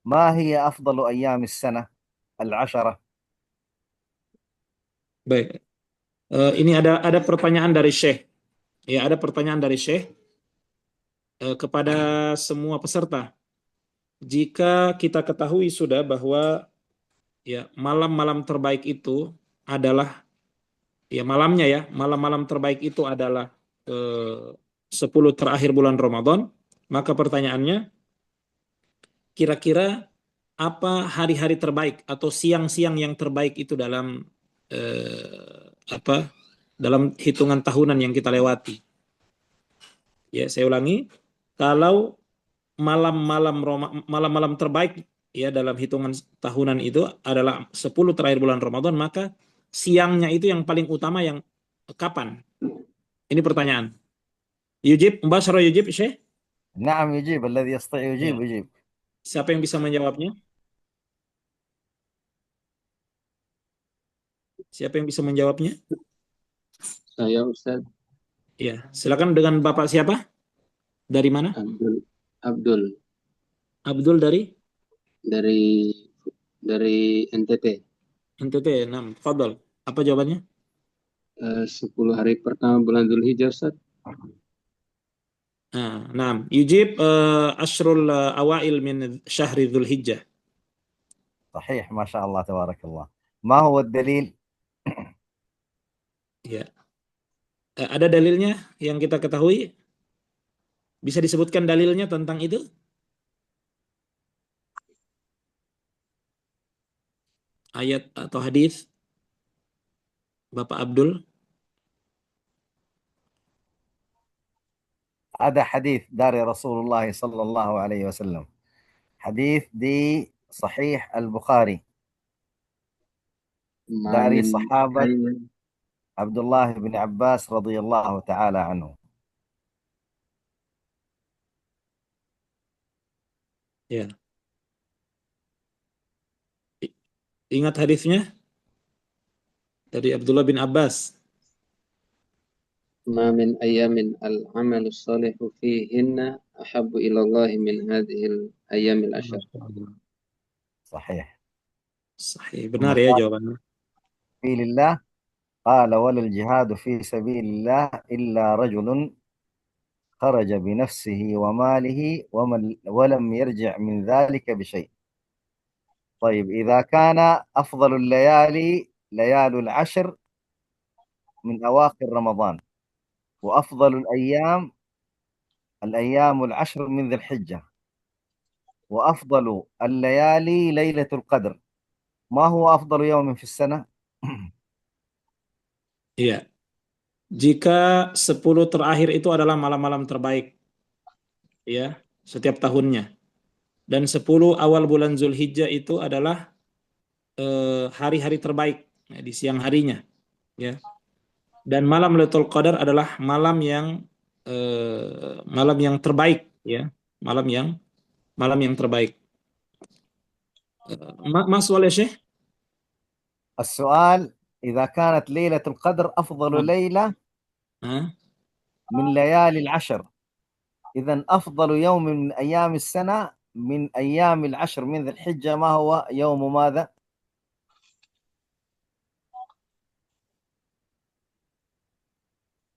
ما هي أفضل أيام السنة العشرة؟ Baik. Ini ada pertanyaan dari Syekh. Ya, ada pertanyaan dari Syekh kepada semua peserta. Jika kita ketahui sudah bahwa ya malam-malam terbaik itu adalah ya malamnya ya, malam-malam terbaik itu adalah 10 terakhir bulan Ramadan, maka pertanyaannya kira-kira apa hari-hari terbaik atau siang-siang yang terbaik itu dalam dalam hitungan tahunan yang kita lewati. Ya, saya ulangi, kalau malam-malam terbaik ya dalam hitungan tahunan itu adalah 10 terakhir bulan Ramadan, maka siangnya itu yang paling utama yang kapan? Ini pertanyaan. Yujib, Mbak Yujib, Syekh? نعم يجيب، الذي يستطيع يجيب Ya. يجيب. Siapa yang bisa menjawabnya? Siapa yang bisa menjawabnya? Saya Ustaz Ya, silakan dengan Bapak siapa? Dari mana? Abdul Abdul dari dari NTT. NTT. Nah, Fadal. Apa jawabannya? 10 hari pertama bulan Dzulhijjah, Ustaz. Nah, yujib ashrul awail min syahri Dzulhijjah. صحيح، ما شاء الله تبارك الله. ما هو الدليل؟ Ya. Ada dalilnya yang kita ketahui? Bisa disebutkan dalilnya tentang itu? Ayat atau hadis? Bapak Abdul? هذا حديث داري رسول الله صلى الله عليه وسلم، حديث دي صحيح البخاري، داري صحابة عبد الله بن عباس رضي الله تعالى عنه. Ya. Ingat hadisnya? Dari Abdullah bin Abbas. ما من أيام العمل الصالح فيهن أحب إلى الله من هذه الأيام العشر. صحيح. Sahih. Benar ya jawabannya. في لله قال ولا الجهاد في سبيل الله إلا رجل خرج بنفسه وماله ولم يرجع من ذلك بشيء. طيب إذا كان أفضل الليالي ليالي العشر من أواخر رمضان، وأفضل الأيام العشر من ذي الحجة، وأفضل الليالي ليلة القدر، ما هو أفضل يوم في السنة؟ Iya. Jika 10 terakhir itu adalah malam-malam terbaik, ya, setiap tahunnya. Dan 10 awal bulan Zulhijjah itu adalah hari-hari terbaik ya, di siang harinya, ya. Dan malam Lailatul Qadar adalah malam yang terbaik, ya, malam yang terbaik. Mas Waleh Syekh? السؤال إذا كانت ليلة القدر أفضل ليلة من ليالي العشر، إذن أفضل يوم من أيام السنة من أيام العشر من ذي الحجة ما هو يوم ماذا؟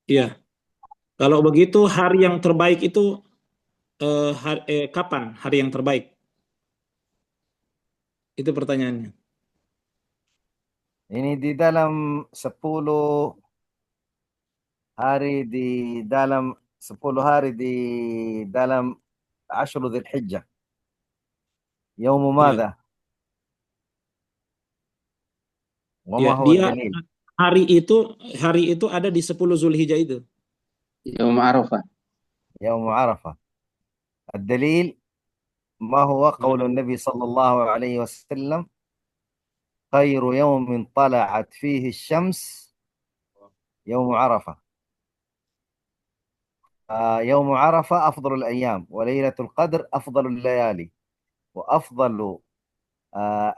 Iya. Kalau begitu hari yang terbaik itu kapan hari yang terbaik? Itu pertanyaannya. Ini di dalam 10 hari di dalam 10 hari di dalam Ashru Dzul Hijjah. Yaumu Ya, madza? Wa ya, ma huwa dia ad-dalil? hari itu ada di 10 Zulhijjah itu. يوم عرفة. يوم عرفة. الدليل ما هو قول النبي صلى الله عليه وسلم: خير يوم طلعت فيه الشمس يوم عرفة. يوم عرفة أفضل الأيام، وليلة القدر أفضل الليالي، وأفضل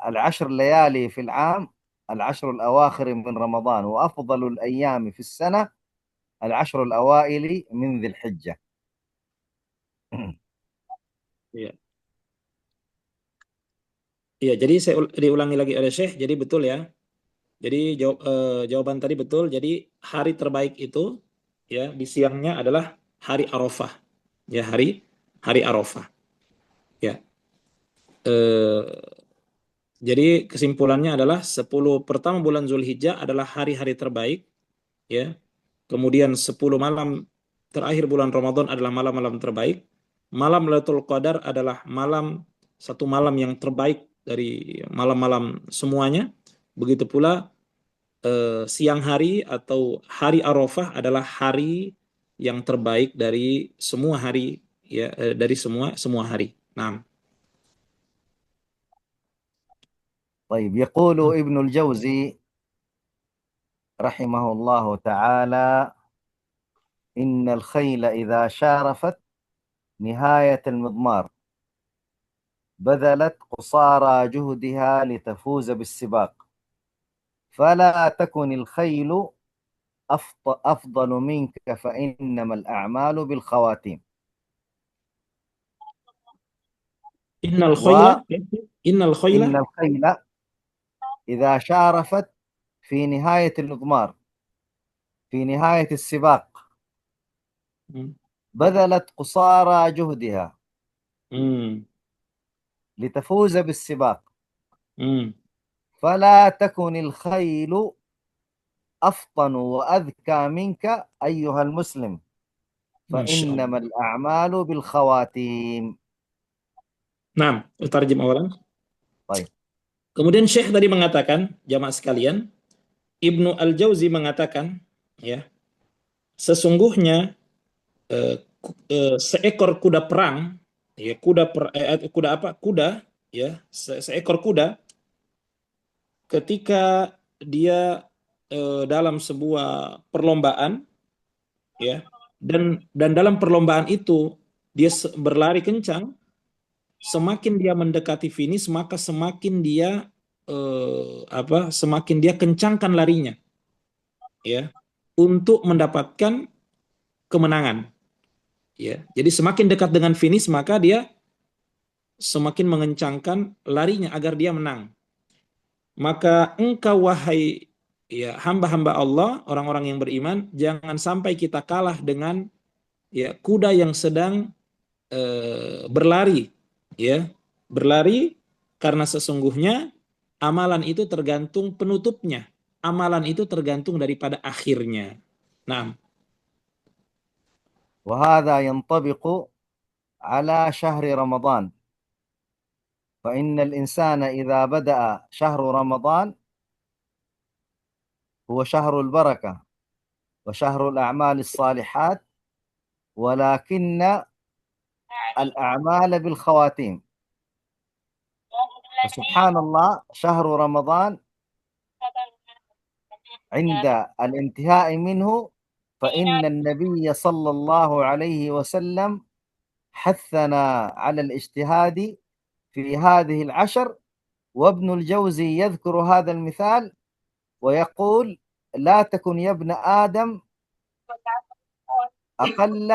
العشر ليالي في العام العشر الأواخر من رمضان، وأفضل الأيام في السنة العشر الأوائل من ذي الحجة. Iya. Iya, jadi saya diulangi lagi oleh Syekh. Jadi betul ya. Jadi jawaban tadi betul. Jadi hari terbaik itu ya di siangnya adalah hari Arafah. Ya, hari Arafah. Ya. Eh, jadi kesimpulannya adalah 10 pertama bulan Zulhijjah adalah hari-hari terbaik ya. Kemudian 10 malam terakhir bulan Ramadan adalah malam-malam terbaik. Malam Lailatul Qadar adalah satu malam yang terbaik dari malam-malam semuanya. Begitu pula siang hari atau hari Arafah adalah hari yang terbaik dari semua hari ya, dari semua hari. Nah, طيب، يقول ابن الجوزي رحمه الله تعالى: إن الخيل إذا شارفت نهاية المضمار بذلت قصارى جهدها لتفوز بالسباق، فلا تكن الخيل أفضل منك، فإنما الأعمال بالخواتيم. innal khayla innal khayla إن الخيل إذا شارفت في نهاية المضمار في نهاية السباق بذلت قصارى جهدها لتفوز بالسباق، فلا تكن الخيل أفطن وأذكى منك أيها المسلم، فإنما الأعمال بالخواتيم. Nah, utarjim awalan. Baik. Kemudian Syekh tadi mengatakan, jamaah sekalian, Ibnu Al-Jauzi mengatakan, ya, sesungguhnya seekor kuda perang, ya, kuda, ya, seekor kuda ketika dia dalam sebuah perlombaan, ya, dan dalam perlombaan itu dia berlari kencang, semakin dia mendekati finish maka semakin dia semakin dia kencangkan larinya, ya, untuk mendapatkan kemenangan, ya. Jadi semakin dekat dengan finish maka dia semakin mengencangkan larinya agar dia menang. Maka engkau wahai ya hamba-hamba Allah, orang-orang yang beriman, jangan sampai kita kalah dengan ya kuda yang sedang berlari, ya, berlari, karena sesungguhnya amalan itu tergantung penutupnya, amalan itu tergantung daripada akhirnya. Nah, وهذا ينطبق على شهر رمضان، فإن الإنسان إذا بدأ شهر رمضان هو شهر البركة وشهر الأعمال الصالحات، ولكن الأعمال بالخواتيم. فسبحان الله، شهر رمضان عند الانتهاء منه فإن النبي صلى الله عليه وسلم حثنا على الاجتهاد في هذه العشر، وابن الجوزي يذكر هذا المثال ويقول: لا تكن يا ابن آدم أقل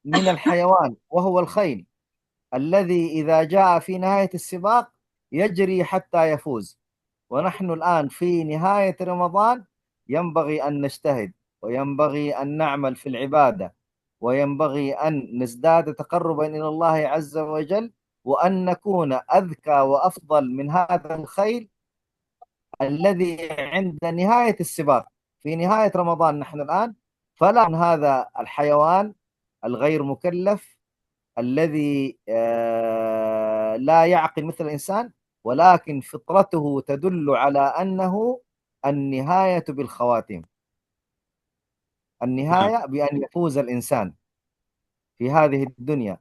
من الحيوان وهو الخيل الذي إذا جاء في نهاية السباق يجري حتى يفوز. ونحن الآن في نهاية رمضان ينبغي أن نجتهد وينبغي أن نعمل في العبادة، وينبغي أن نزداد تقربا إلى الله عز وجل، وأن نكون أذكى وأفضل من هذا الخيل الذي عند نهاية السباق. في نهاية رمضان نحن الآن، فلا من هذا الحيوان الغير مكلف الذي لا يعقل مثل الإنسان، ولكن فطرته تدل على أنه النهاية بالخواتيم، النهاية بأن يفوز الإنسان في هذه الدنيا.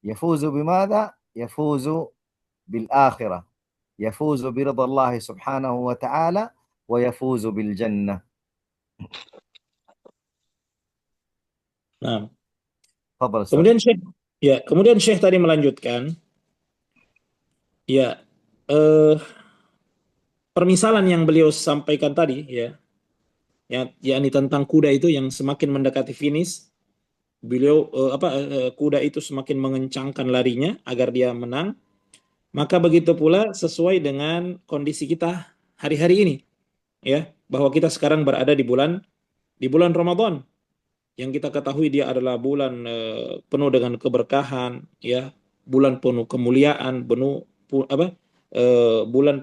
يفوز بماذا؟ يفوز بالآخرة، يفوز برضا الله سبحانه وتعالى، ويفوز بالجنة. Nah, تفضل أستاذ. kemudian Syekh tadi melanjutkan, ya, permisalan yang beliau sampaikan tadi, ya, yakni tentang kuda itu yang semakin mendekati finish, beliau kuda itu semakin mengencangkan larinya agar dia menang. Maka begitu pula sesuai dengan kondisi kita hari-hari ini, ya, bahwa kita sekarang berada di bulan Ramadan, yang kita ketahui dia adalah bulan penuh dengan keberkahan, ya, bulan penuh kemuliaan, bulan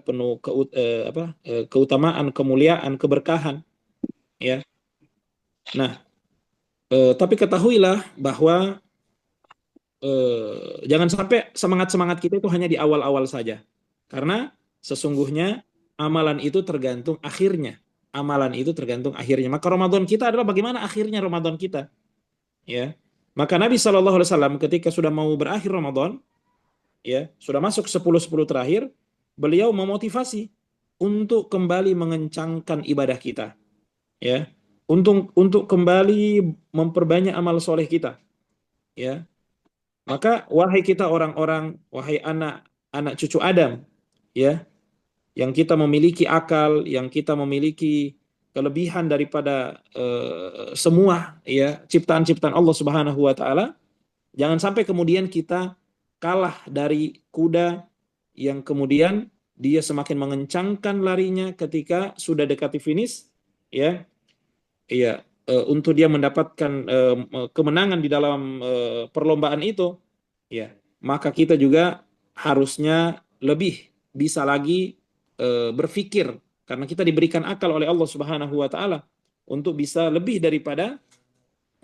penuh keutamaan, kemuliaan, keberkahan, ya. Nah, tapi ketahuilah bahwa jangan sampai semangat kita itu hanya di awal-awal saja, karena sesungguhnya amalan itu tergantung akhirnya. Maka Ramadan kita adalah bagaimana akhirnya Ramadan kita, ya. Maka Nabi SAW ketika sudah mau berakhir Ramadan, ya, sudah masuk 10 terakhir, beliau memotivasi untuk kembali mengencangkan ibadah kita, ya, untuk kembali memperbanyak amal soleh kita, ya. Maka wahai kita orang-orang, wahai anak cucu Adam, ya, yang kita memiliki akal, yang kita memiliki kelebihan daripada semua, ya, ciptaan-ciptaan Allah Subhanahu wa taala, jangan sampai kemudian kita kalah dari kuda yang kemudian dia semakin mengencangkan larinya ketika sudah dekati finish, ya. Iya, untuk dia mendapatkan kemenangan di dalam perlombaan itu, ya, maka kita juga harusnya lebih bisa lagi berpikir, karena kita diberikan akal oleh Allah Subhanahu wa taala untuk bisa lebih daripada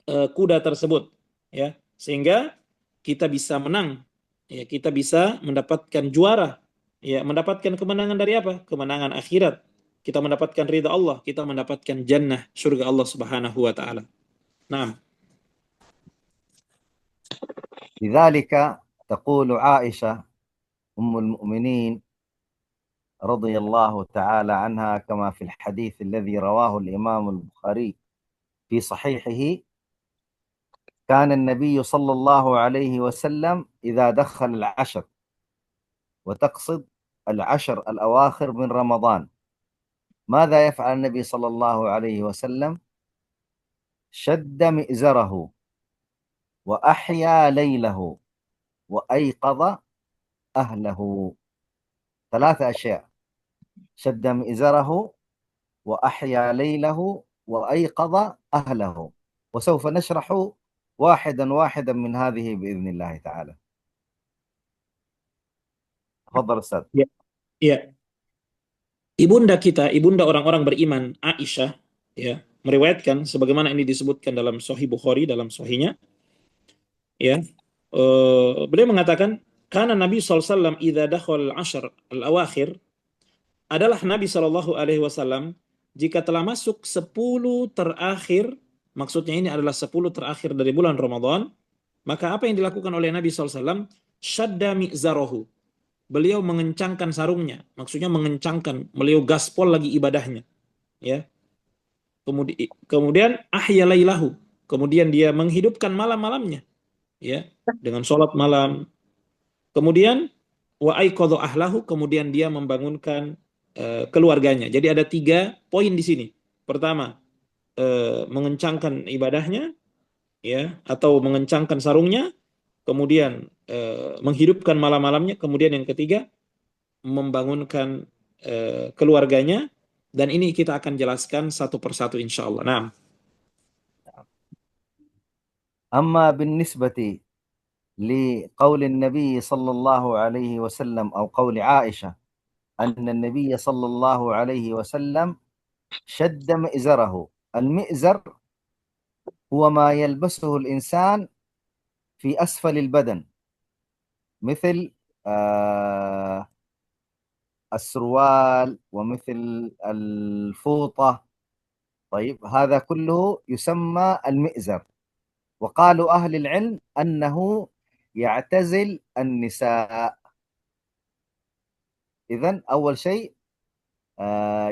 kuda tersebut, ya, sehingga kita bisa menang, ya, kita bisa mendapatkan juara, ya, mendapatkan kemenangan dari apa? Kemenangan akhirat. Kita mendapatkan ridha Allah, kita mendapatkan jannah, surga Allah Subhanahu wa taala. Naam. لذلك تقول عائشة أم المؤمنين رضي الله تعالى عنها كما في الحديث الذي رواه الإمام البخاري في صحيحه: كان النبي صلى الله عليه وسلم إذا دخل العشر، وتقصد العشر الأواخر من رمضان، ماذا يفعل النبي صلى الله عليه وسلم؟ شد مئزره وأحيا ليله وأيقظ أهله. 3 أشياء: شد مئزره وأحيا ليله وأيقظ أهله. وسوف نشرح واحدا من هذه بإذن الله تعالى. تفضل أستاذ. Ya. Ibunda kita, ibunda orang-orang beriman, Aisyah, ya, meriwayatkan sebagaimana ini disebutkan dalam Sahih Bukhari, dalam sahihnya, ya, beliau mengatakan, karena Nabi SAW idza dakhal al-ashr al-awakhir, adalah Nabi SAW jika telah masuk 10 terakhir, maksudnya ini adalah 10 terakhir dari bulan Ramadan, maka apa yang dilakukan oleh Nabi SAW? Syadda mi'zarahu, beliau mengencangkan sarungnya, maksudnya mengencangkan, beliau gaspol lagi ibadahnya, ya. Kemudian ahya lailahu, kemudian dia menghidupkan malam-malamnya, ya, dengan sholat malam. Kemudian wa aiqadha ahlahu, kemudian dia membangunkan keluarganya. Jadi ada 3 poin di sini. Pertama, mengencangkan ibadahnya, ya, atau mengencangkan sarungnya. Kemudian menghidupkan malam-malamnya. Kemudian yang ketiga, membangunkan keluarganya. Dan ini kita akan jelaskan satu persatu insya Allah. Nah, أما بالنسبة لقول النبي صلى الله عليه وسلم أو قول عائشة أن النبي صلى الله عليه وسلم شد مئزره. المئزر هو ما يلبسه الإنسان في أسفل البدن، مثل السروال ومثل الفوطة. طيب، هذا كله يسمى المئزر. وقالوا أهل العلم أنه يعتزل النساء. إذن أول شيء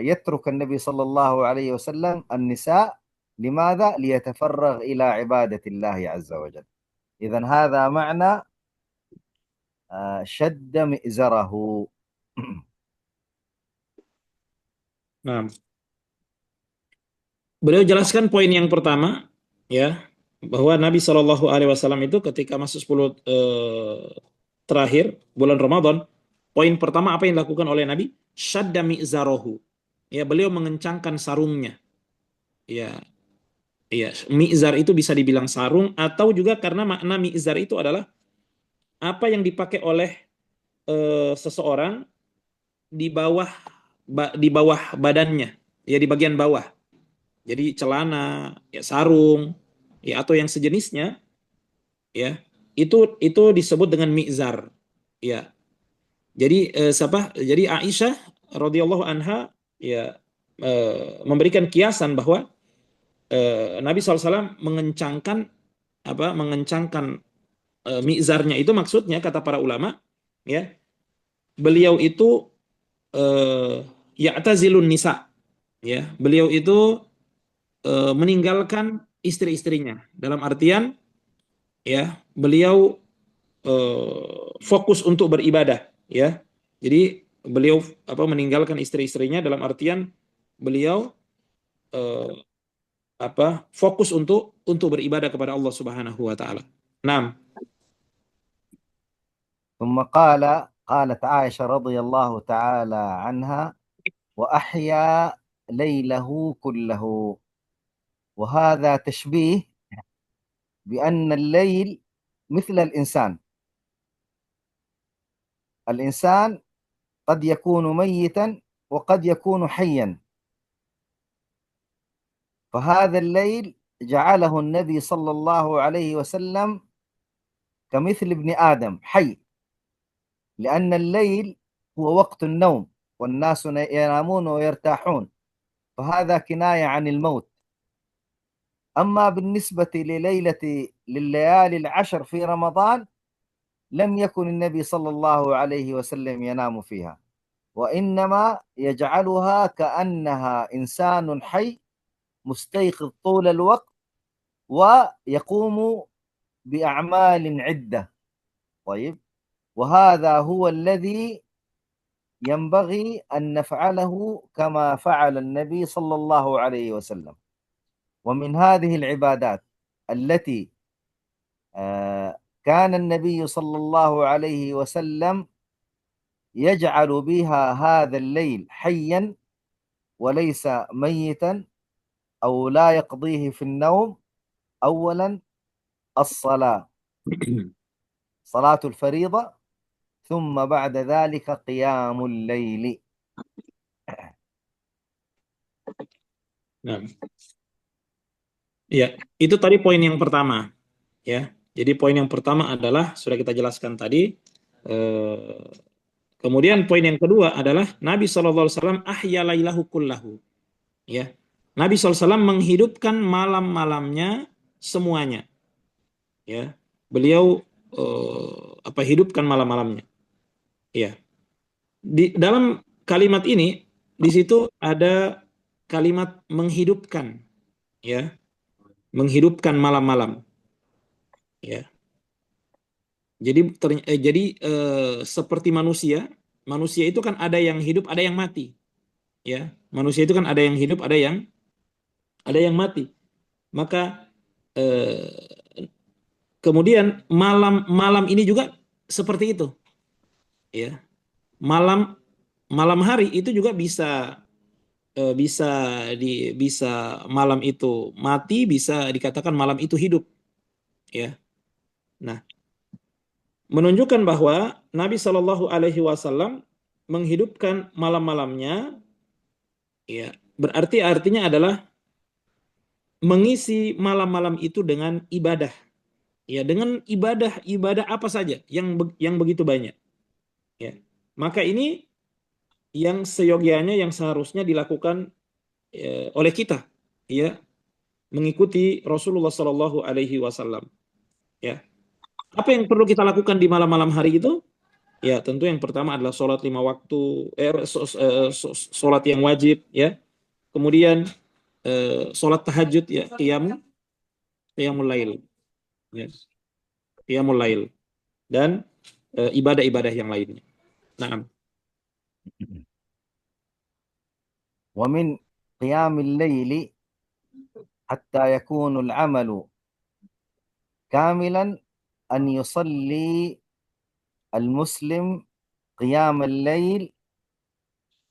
يترك النبي صلى الله عليه وسلم النساء. لماذا؟ ليتفرغ إلى عبادة الله عز وجل. إذن هذا معنى شد مئزره. Nah, beliau jelaskan poin yang pertama, ya, bahwa Nabi Shallallahu Alaihi Wasallam itu ketika masuk 10 terakhir bulan Ramadan, poin pertama apa yang dilakukan oleh Nabi? Shadda mi'zarohu. Ya, beliau mengencangkan sarungnya. Ya, ya, mi'zar itu bisa dibilang sarung, atau juga karena makna mi'zar itu adalah apa yang dipakai oleh seseorang di bawah badannya, ya, di bagian bawah. Jadi celana, ya, sarung, ya, atau yang sejenisnya, ya, itu disebut dengan mi'zar, ya. Jadi Jadi Aisyah radhiyallahu anha, ya, memberikan kiasan bahwa Nabi SAW mengencangkan mi'zarnya, itu maksudnya kata para ulama, ya, beliau itu ya'tazilun nisa, ya, beliau itu meninggalkan istri-istrinya, dalam artian, ya, beliau fokus untuk beribadah, ya. Jadi beliau meninggalkan istri-istrinya dalam artian beliau fokus untuk beribadah kepada Allah Subhanahu wa taala. 6. ثم قالت عائشة رضي الله تعالى عنها: وأحيا ليله كله. وهذا تشبيه بأن الليل مثل الإنسان. الإنسان قد يكون ميتا وقد يكون حيا، فهذا الليل جعله النبي صلى الله عليه وسلم كمثل ابن آدم حي، لأن الليل هو وقت النوم والناس ينامون ويرتاحون، فهذا كناية عن الموت. أما بالنسبة لليالي العشر في رمضان لم يكن النبي صلى الله عليه وسلم ينام فيها، وإنما يجعلها كأنها إنسان حي مستيقظ طول الوقت ويقوم بأعمال عدة. طيب، وهذا هو الذي ينبغي أن نفعله كما فعل النبي صلى الله عليه وسلم. ومن هذه العبادات التي كان النبي صلى الله عليه وسلم يجعل بها هذا الليل حيا وليس ميتا أو لا يقضيه في النوم. أولا الصلاة، صلاة الفريضة، ثم بعد ذلك قيام الليل. Nah, ya, itu tadi poin yang pertama, ya. Jadi poin yang pertama adalah sudah kita jelaskan tadi. Kemudian poin yang kedua adalah Nabi SAW ahya lailahu kullahu, ya. Nabi SAW menghidupkan malam-malamnya semuanya, ya. Beliau hidupkan malam-malamnya, ya. Di dalam kalimat ini, di situ ada kalimat menghidupkan, ya, menghidupkan malam-malam, ya. Jadi seperti manusia itu kan ada yang hidup, ada yang mati, ya. Manusia itu kan ada yang hidup, ada yang mati. Maka kemudian malam ini juga seperti itu, ya. Malam hari itu juga bisa malam itu mati, bisa dikatakan malam itu hidup, Ya. Nah, menunjukkan bahwa Nabi Shallallahu Alaihi Wasallam menghidupkan malam-malamnya, ya, berarti artinya adalah mengisi malam-malam itu dengan ibadah, ya, dengan ibadah apa saja yang begitu banyak, ya. Maka ini yang seyogianya, yang seharusnya dilakukan oleh kita, ya, mengikuti Rasulullah Shallallahu Alaihi Wasallam, ya. Apa yang perlu kita lakukan di malam-malam hari itu? Ya, tentu yang pertama adalah sholat 5 waktu, sholat yang wajib, ya. Kemudian sholat tahajud, ya, qiyamul lail, ya, qiyamul lail, dan ibadah-ibadah yang lainnya. Nah, ومن قيام الليل حتى يكون العمل كاملا أن يصلي المسلم قيام الليل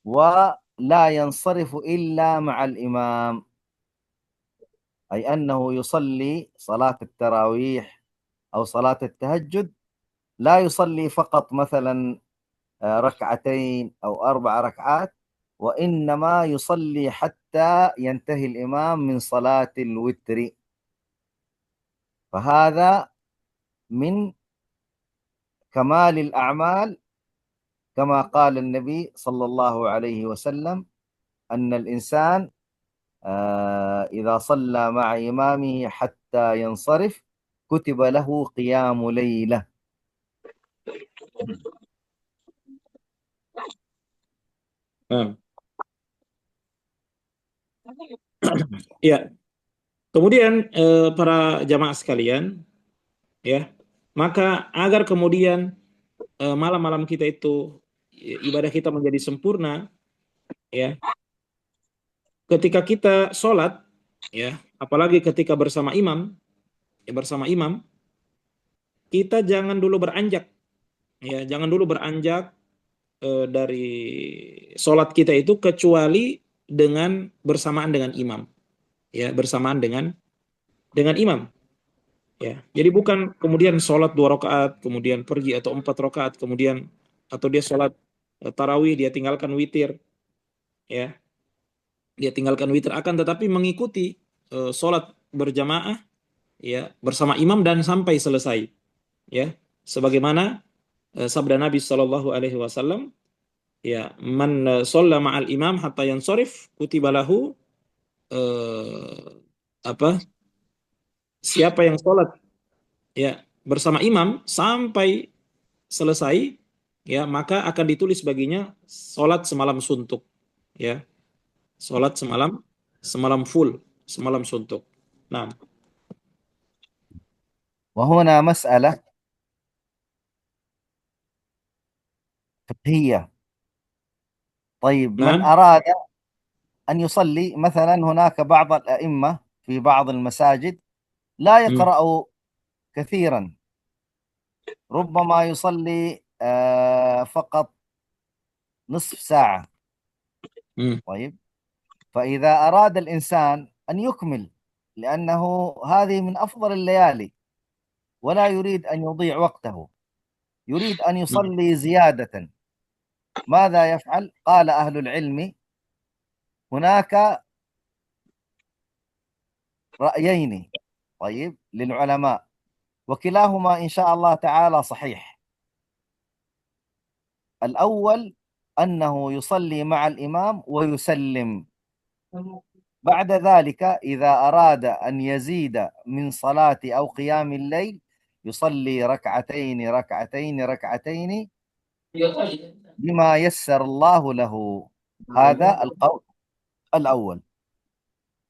ولا ينصرف إلا مع الإمام، أي أنه يصلي صلاة التراويح أو صلاة التهجد، لا يصلي فقط مثلا ركعتين أو 4 ركعات، وإنما يصلي حتى ينتهي الإمام من صلاة الوتر. فهذا من كمال الأعمال، كما قال النبي صلى الله عليه وسلم أن الإنسان إذا صلى مع إمامه حتى ينصرف كتب له قيام ليلة. ya. Kemudian para jamaah sekalian, ya, maka agar kemudian malam-malam kita itu ibadah kita menjadi sempurna, ya, ketika kita sholat, ya, apalagi ketika bersama imam, ya, kita jangan dulu beranjak, ya, jangan dulu beranjak dari sholat kita itu kecuali dengan bersamaan dengan imam, ya, bersamaan dengan imam, ya. Jadi bukan kemudian sholat 2 rakaat kemudian pergi, atau 4 rakaat kemudian, atau dia sholat tarawih dia tinggalkan witir, ya, dia tinggalkan witir, akan tetapi mengikuti sholat berjamaah, ya, bersama imam dan sampai selesai, ya, sebagaimana sabda Nabi Shallallahu Alaihi Wasallam, ya, man sholla ma'al imam hatta yansharif kutiba lahu, siapa yang sholat, ya, bersama imam sampai selesai, ya, maka akan ditulis baginya sholat semalam suntuk, ya, sholat semalam full, semalam suntuk. Nah, وهنا مسألة فقهية. طيب من نعم. أراد أن يصلي مثلا، هناك بعض الأئمة في بعض المساجد لا يقرأ كثيرا، ربما يصلي فقط نصف ساعة. طيب، فإذا أراد الإنسان أن يكمل، لأنه هذه من أفضل الليالي ولا يريد أن يضيع وقته، يريد أن يصلي زيادة، ماذا يفعل؟ قال أهل العلم هناك رأيين، طيب، للعلماء، وكلاهما إن شاء الله تعالى صحيح. الأول أنه يصلي مع الإمام ويسلم، بعد ذلك إذا أراد أن يزيد من صلاة أو قيام الليل يصلي ركعتين ركعتين ركعتين بما يسر الله له. هذا القول الأول.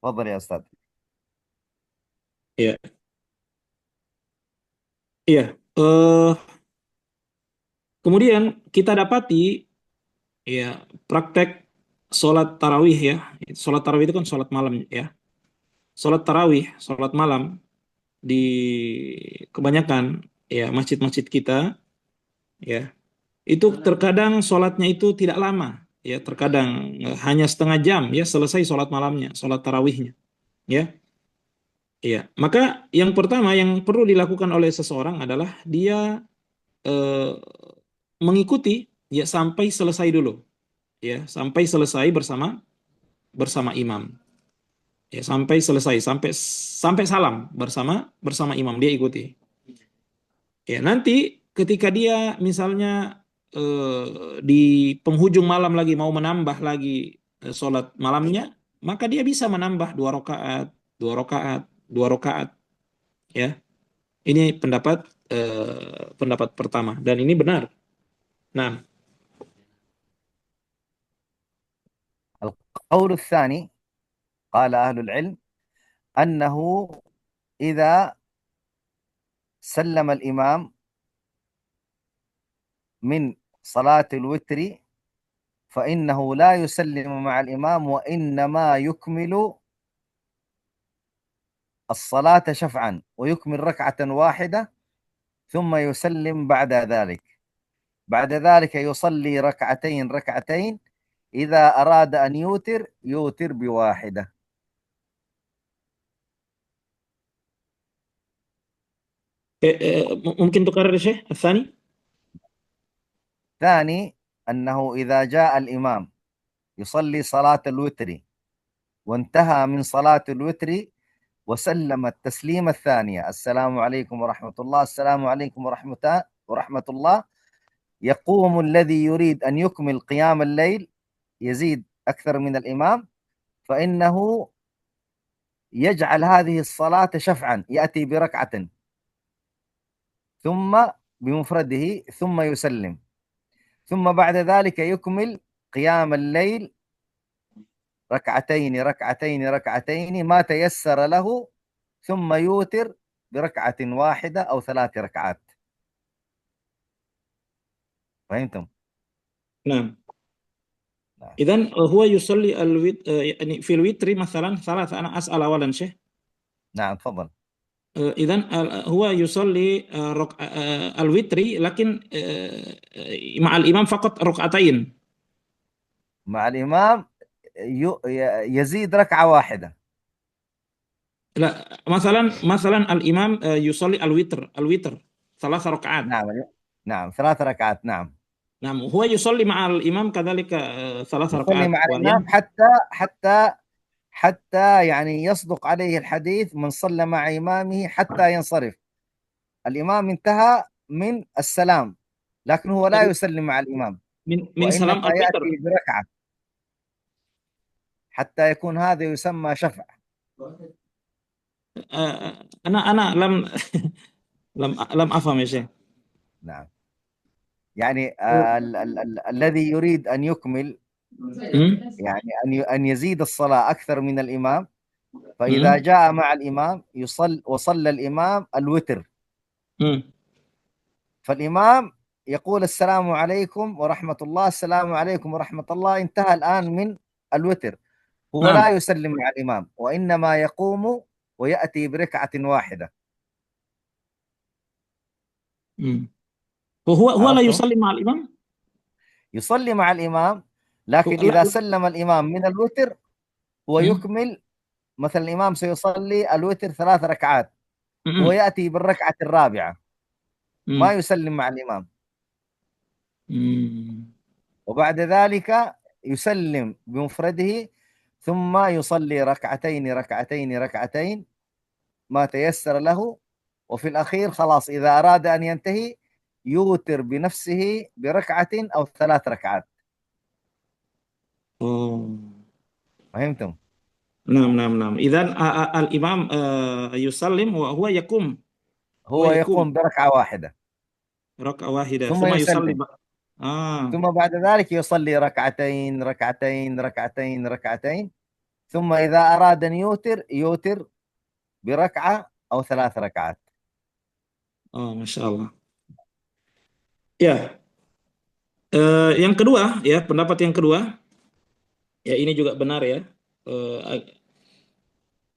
تفضل يا أستاذ. Iya. Iya. Kemudian kita dapati, ya, praktek sholat tarawih, ya. Sholat tarawih itu kan sholat malam, ya. Sholat tarawih, sholat malam di kebanyakan, ya, masjid-masjid kita, ya, itu terkadang sholatnya itu tidak lama, ya, terkadang hanya setengah jam, ya, selesai sholat malamnya, sholat tarawihnya, ya. Iya, maka yang pertama yang perlu dilakukan oleh seseorang adalah dia eh, mengikuti ya sampai selesai dulu, ya sampai selesai bersama bersama imam, ya sampai selesai sampai sampai salam bersama bersama imam dia ikuti. Ya nanti ketika dia misalnya di penghujung malam lagi mau menambah lagi sholat malamnya, maka dia bisa menambah 2 rakaat, 2 rakaat, 2 rakaat, ya. Ini pendapat pertama dan ini benar. Nah, القول الثاني قال أهل العلم أنه إذا سلم الإمام من صلاة الوتر فإنه لا يسلم مع الإمام وإنما يكمل الصلاة شفعا ويكمل ركعة واحدة ثم يسلم بعد ذلك. بعد ذلك يصلي ركعتين ركعتين، إذا أراد أن يوتر يوتر بواحدة. mungkin tukar Syekh الثاني. ثاني أنه إذا جاء الإمام يصلي صلاة الوتر وانتهى من صلاة الوتر وسلم التسليمة الثانية، السلام عليكم ورحمة الله، السلام عليكم ورحمة الله، يقوم الذي يريد أن يكمل قيام الليل يزيد أكثر من الإمام، فإنه يجعل هذه الصلاة شفعا، يأتي بركعة ثم بمفرده ثم يسلم، ثم بعد ذلك يكمل قيام الليل ركعتين ركعتين ركعتين ما تيسر له، ثم يوتر بركعة واحدة أو 3 ركعات. فهمتم؟ نعم. نعم. إذن هو يصلي يعني في الوتر مثلا 3. أنا أسأل أولا شيخ. نعم تفضل. إذن هو يصلي الوتر لكن مع الإمام فقط ركعتين. مع الإمام يزيد ركعة واحدة. لا، مثلا الإمام يصلي الوتر 3 ركعات. نعم 3 ركعات. نعم هو يصلي مع الإمام كذلك 3 ركعات. يصلي مع الإمام حتى يعني يصدق عليه الحديث من صلى مع إمامه حتى ينصرف. الإمام انتهى من السلام لكن هو لا يسلم مع الإمام، من سلام وإنما الوتر. يأتي بركعة حتى يكون هذا يسمى شفع. أنا لم أفهم يا شيخ. نعم يعني الذي يريد أن يكمل يعني أن يزيد الصلاة أكثر من الإمام، فإذا جاء مع الإمام وصلى الإمام الوتر، فالإمام يقول السلام عليكم ورحمة الله، السلام عليكم ورحمة الله، انتهى الآن من الوتر، هو لا يسلم مع الإمام وإنما يقوم ويأتي بركعة واحدة. وهو لا يصلي مع الإمام؟ يصلي مع الإمام، لكن إذا سلم الإمام من الوتر هو يكمل. مثلا الإمام سيصلي الوتر 3 ركعات، هو يأتي بالركعة الرابعة ما يسلم مع الإمام، وبعد ذلك يسلم بمفرده ثم يصلي ركعتين ركعتين ركعتين ما تيسر له، وفي الأخير خلاص إذا أراد أن ينتهي يوتر بنفسه بركعة أو 3 ركعات. فهمتم؟ نعم. إذن الإمام يسلم وهو يقوم. هو يقوم بركعة واحدة. ركعة واحدة ثم ثم يسلم. يصلي ثم بعد ذلك يصلي ركعتين ركعتين ركعتين ركعتين، ثم إذا أراد أن يوتر بركعة أو 3 ركعات. Masya Allah. Ya, yang kedua ya, pendapat yang kedua ya, ini juga benar ya.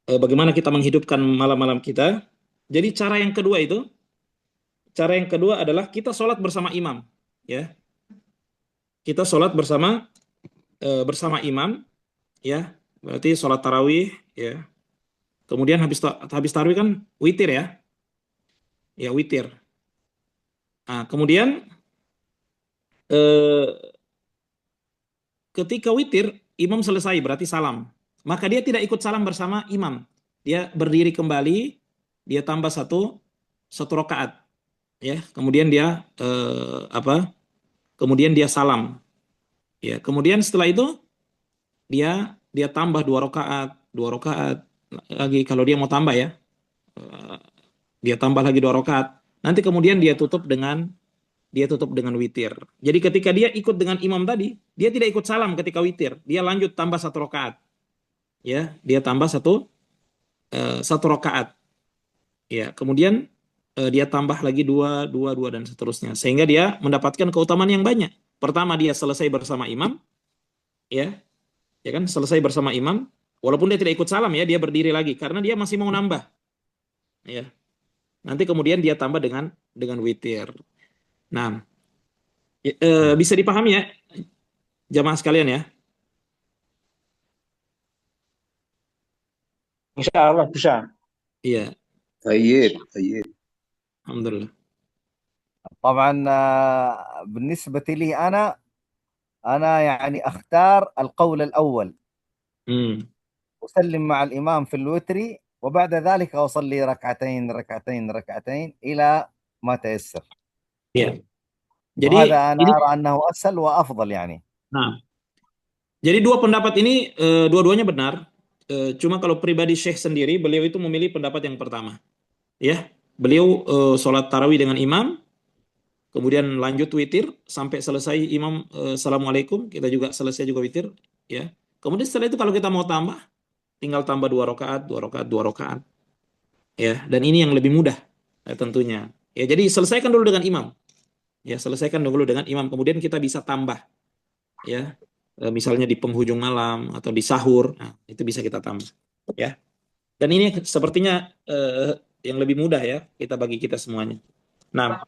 Bagaimana kita menghidupkan malam-malam kita. Jadi cara yang kedua adalah kita sholat bersama imam, ya. Kita sholat bersama imam, ya. Berarti sholat tarawih, ya. Kemudian habis tarawih kan witir ya. Ya, witir. Nah, kemudian eh, ketika witir, imam selesai berarti salam. Maka dia tidak ikut salam bersama imam. Dia berdiri kembali, dia tambah satu rakaat, ya. Kemudian dia Kemudian dia salam, ya. Kemudian setelah itu dia tambah dua rakaat lagi kalau dia mau tambah ya. Eh, Dia tambah lagi 2 rakaat. Nanti kemudian dia tutup dengan witir. Jadi ketika dia ikut dengan imam tadi, dia tidak ikut salam ketika witir. Dia lanjut tambah 1 rakaat. Ya, dia tambah satu rakaat. Ya, kemudian dia tambah lagi dua, dua, dua dan seterusnya. Sehingga dia mendapatkan keutamaan yang banyak. Pertama dia selesai bersama imam, ya, ya kan, selesai bersama imam. Walaupun dia tidak ikut salam ya, dia berdiri lagi karena dia masih mau nambah. Ya, nanti kemudian dia tambah dengan witir. Nah, bisa dipahami ya, jamaah sekalian ya. Insyaallah bisa. Iya, طيب طيب. alhamdulillah. طبعا بالنسبة لي أنا يعني أختار القول الأول Hmm. أسلم مع الإمام في الوتر وبعد ذلك أصلي ركعتين إلى ما تيسر. Iya. Jadi وهذا أنا ini, أرى أنه أسهل وأفضل يعني. nah, jadi dua pendapat ini dua-duanya benar. Cuma kalau pribadi Syekh sendiri, beliau itu memilih pendapat yang pertama. Ya, beliau sholat tarawih dengan imam, kemudian lanjut witir sampai selesai imam assalamualaikum, kita juga selesai juga witir. Ya, kemudian setelah itu kalau kita mau tambah, tinggal tambah 2 rakaat, 2 rakaat, 2 rakaat. Ya, dan ini yang lebih mudah tentunya. Ya, jadi selesaikan dulu dengan imam. Ya, selesaikan dulu dengan imam, kemudian kita bisa tambah. Ya, misalnya di penghujung malam atau di sahur, nah, itu bisa kita tambah. Ya, dan ini sepertinya yang lebih mudah ya kita bagi kita semuanya. Nah,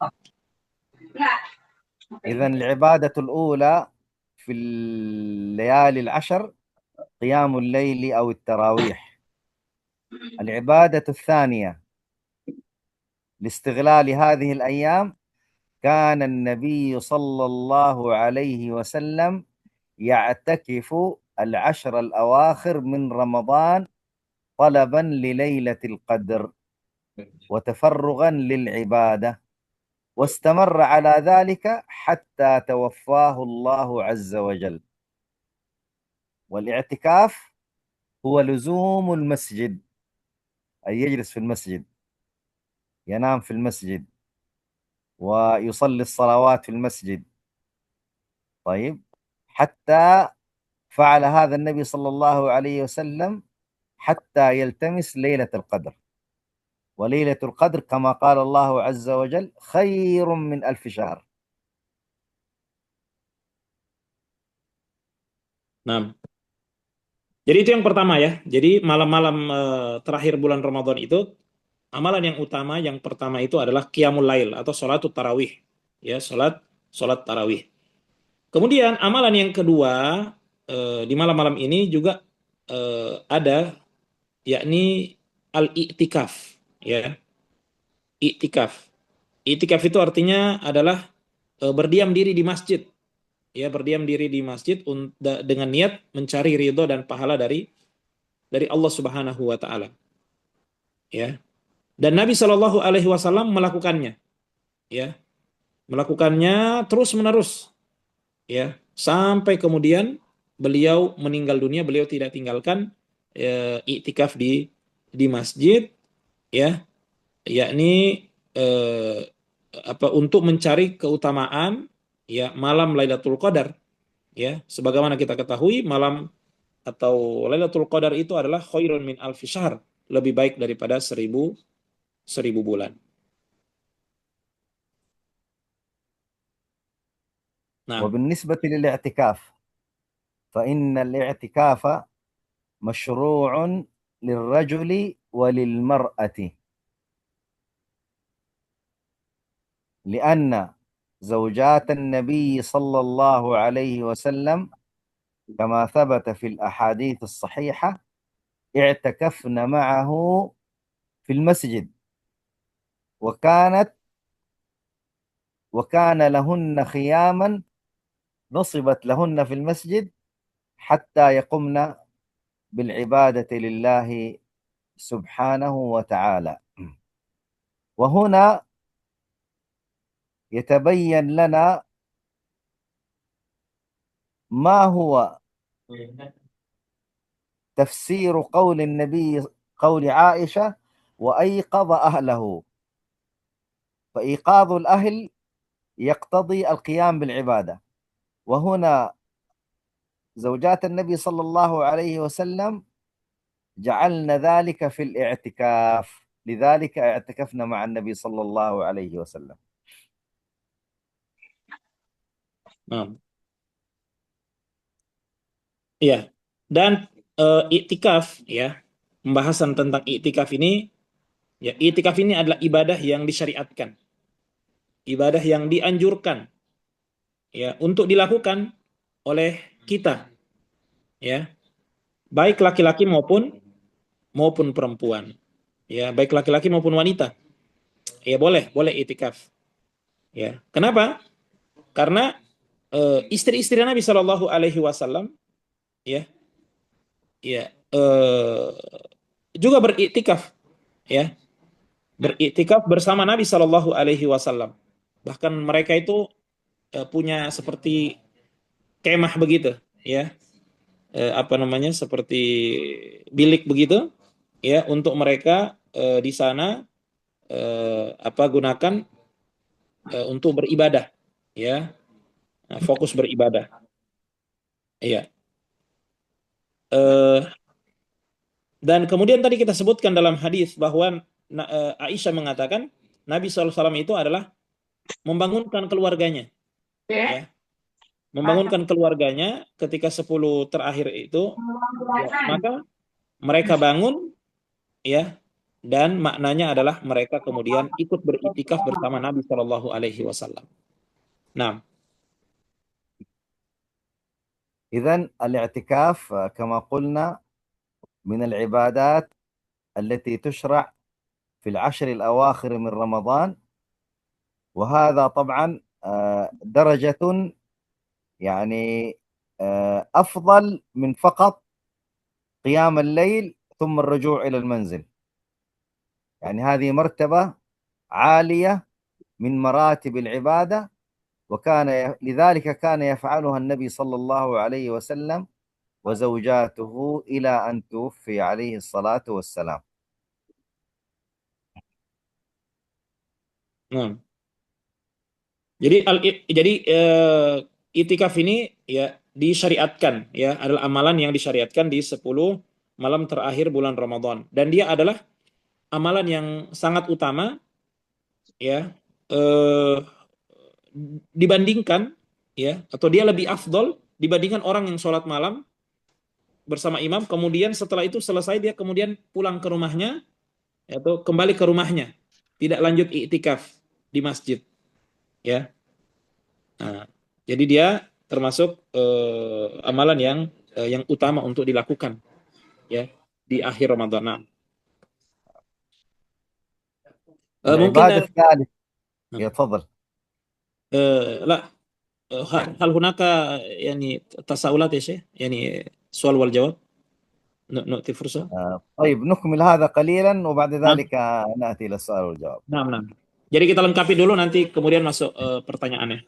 إذا العبادة الأولى في الليالي العشر قيام الليل أو التراويح. العبادة الثانية لاستغلال هذه الأيام كان النبي صلى الله عليه وسلم يعتكف العشر الأواخر من رمضان طلبا لليلة القدر وتفرغا للعبادة، واستمر على ذلك حتى توفاه الله عز وجل. والاعتكاف هو لزوم المسجد، أي يجلس في المسجد، ينام في المسجد ويصلي الصلوات في المسجد. طيب، حتى فعل هذا النبي صلى الله عليه وسلم حتى يلتمس ليلة القدر. وليلة القدر كما قال الله عز وجل خير من 1000 شهر. nah. Jadi itu yang pertama ya. Jadi malam-malam terakhir bulan Ramadan itu amalan yang utama yang pertama itu adalah qiyamul lail atau sholatut tarawih. Ya, sholat tarawih. Kemudian amalan yang kedua di malam-malam ini juga ada, yakni al-i'tikaf, ya. I'tikaf. I'tikaf itu artinya adalah berdiam diri di masjid. Ya, berdiam diri di masjid dengan niat mencari ridho dan pahala dari Allah Subhanahu wa taala. Ya. Dan Nabi Shallallahu alaihi wasallam melakukannya. Ya. Melakukannya terus-menerus. Ya, sampai kemudian beliau meninggal dunia, beliau tidak tinggalkan iktikaf di masjid, ya, yakni untuk mencari keutamaan ya malam Lailatul Qadar, ya, sebagaimana kita ketahui malam atau Lailatul Qadar itu adalah khairun min alfi syahr, lebih baik daripada 1000 bulan. Nah, وبالنسبة للاعتكاف فإن الاعتكاف مشروع للرجل وللمرأة، لأن زوجات النبي صلى الله عليه وسلم كما ثبت في الأحاديث الصحيحة اعتكفن معه في المسجد، وكان لهن خياما نصبت لهن في المسجد حتى يقمن بالعبادة لله سبحانه وتعالى. وهنا يتبين لنا ما هو تفسير قول النبي، قول عائشة: وأيقظ أهله. فإيقاظ الأهل يقتضي القيام بالعبادة، وهنا زوجات النبي صلى الله عليه وسلم جعلن ذلك في الاعتكاف، لذلك اعتكفنا مع النبي صلى الله عليه وسلم. Ya, dan iktikaf ya, pembahasan tentang iktikaf ini ya, iktikaf ini adalah ibadah yang disyariatkan, ibadah yang dianjurkan ya untuk dilakukan oleh kita ya, baik laki-laki maupun perempuan ya, baik laki-laki maupun wanita ya, boleh iktikaf ya. Kenapa? Karena istri-istri Nabi Shallallahu Alaihi Wasallam ya juga beriktikaf ya, beriktikaf bersama Nabi Shallallahu Alaihi Wasallam. Bahkan mereka itu punya seperti kemah begitu ya, seperti bilik begitu ya, untuk mereka di sana gunakan untuk beribadah ya, fokus beribadah ya. Dan kemudian tadi kita sebutkan dalam hadis bahwa Aisyah mengatakan Nabi SAW itu adalah membangunkan keluarganya ya, membangunkan keluarganya ketika 10 terakhir itu ya, maka mereka bangun ya, dan maknanya adalah mereka kemudian ikut beriktikaf bersama Nabi Shallallahu Alaihi Wasallam. Nah, إذن الاعتكاف كما قلنا من العبادات التي تشرع في العشر الأواخر من رمضان، وهذا طبعا درجة يعني أفضل من فقط قيام الليل ثم الرجوع إلى المنزل. يعني هذه مرتبة عالية من مراتب العبادة، لذلك كان يفعلها النبي صلى الله عليه وسلم وزوجاته إلى أن توفي عليه الصلاة والسلام. Jadi itikaf ini ya disyariatkan ya, adalah amalan yang disyariatkan di 10 malam terakhir bulan Ramadan, dan dia adalah amalan yang sangat utama ya, dibandingkan ya, atau dia lebih afdol dibandingkan orang yang sholat malam bersama imam, kemudian setelah itu selesai dia kemudian pulang ke rumahnya atau kembali ke rumahnya, tidak lanjut iktikaf di masjid ya. Nah, jadi dia termasuk amalan yang utama untuk dilakukan ya di akhir Ramadan. Nah, mungkin العبادة الثالثة تفضل. لا هل هناك يعني تساؤلات يا شيخ، يعني سؤال والجواب، نؤتي فرصة. طيب نكمل هذا قليلا وبعد ذلك نأتي إلى السؤال والجواب. Nah. Jadi kita lengkapi dulu, nanti kemudian masuk pertanyaannya.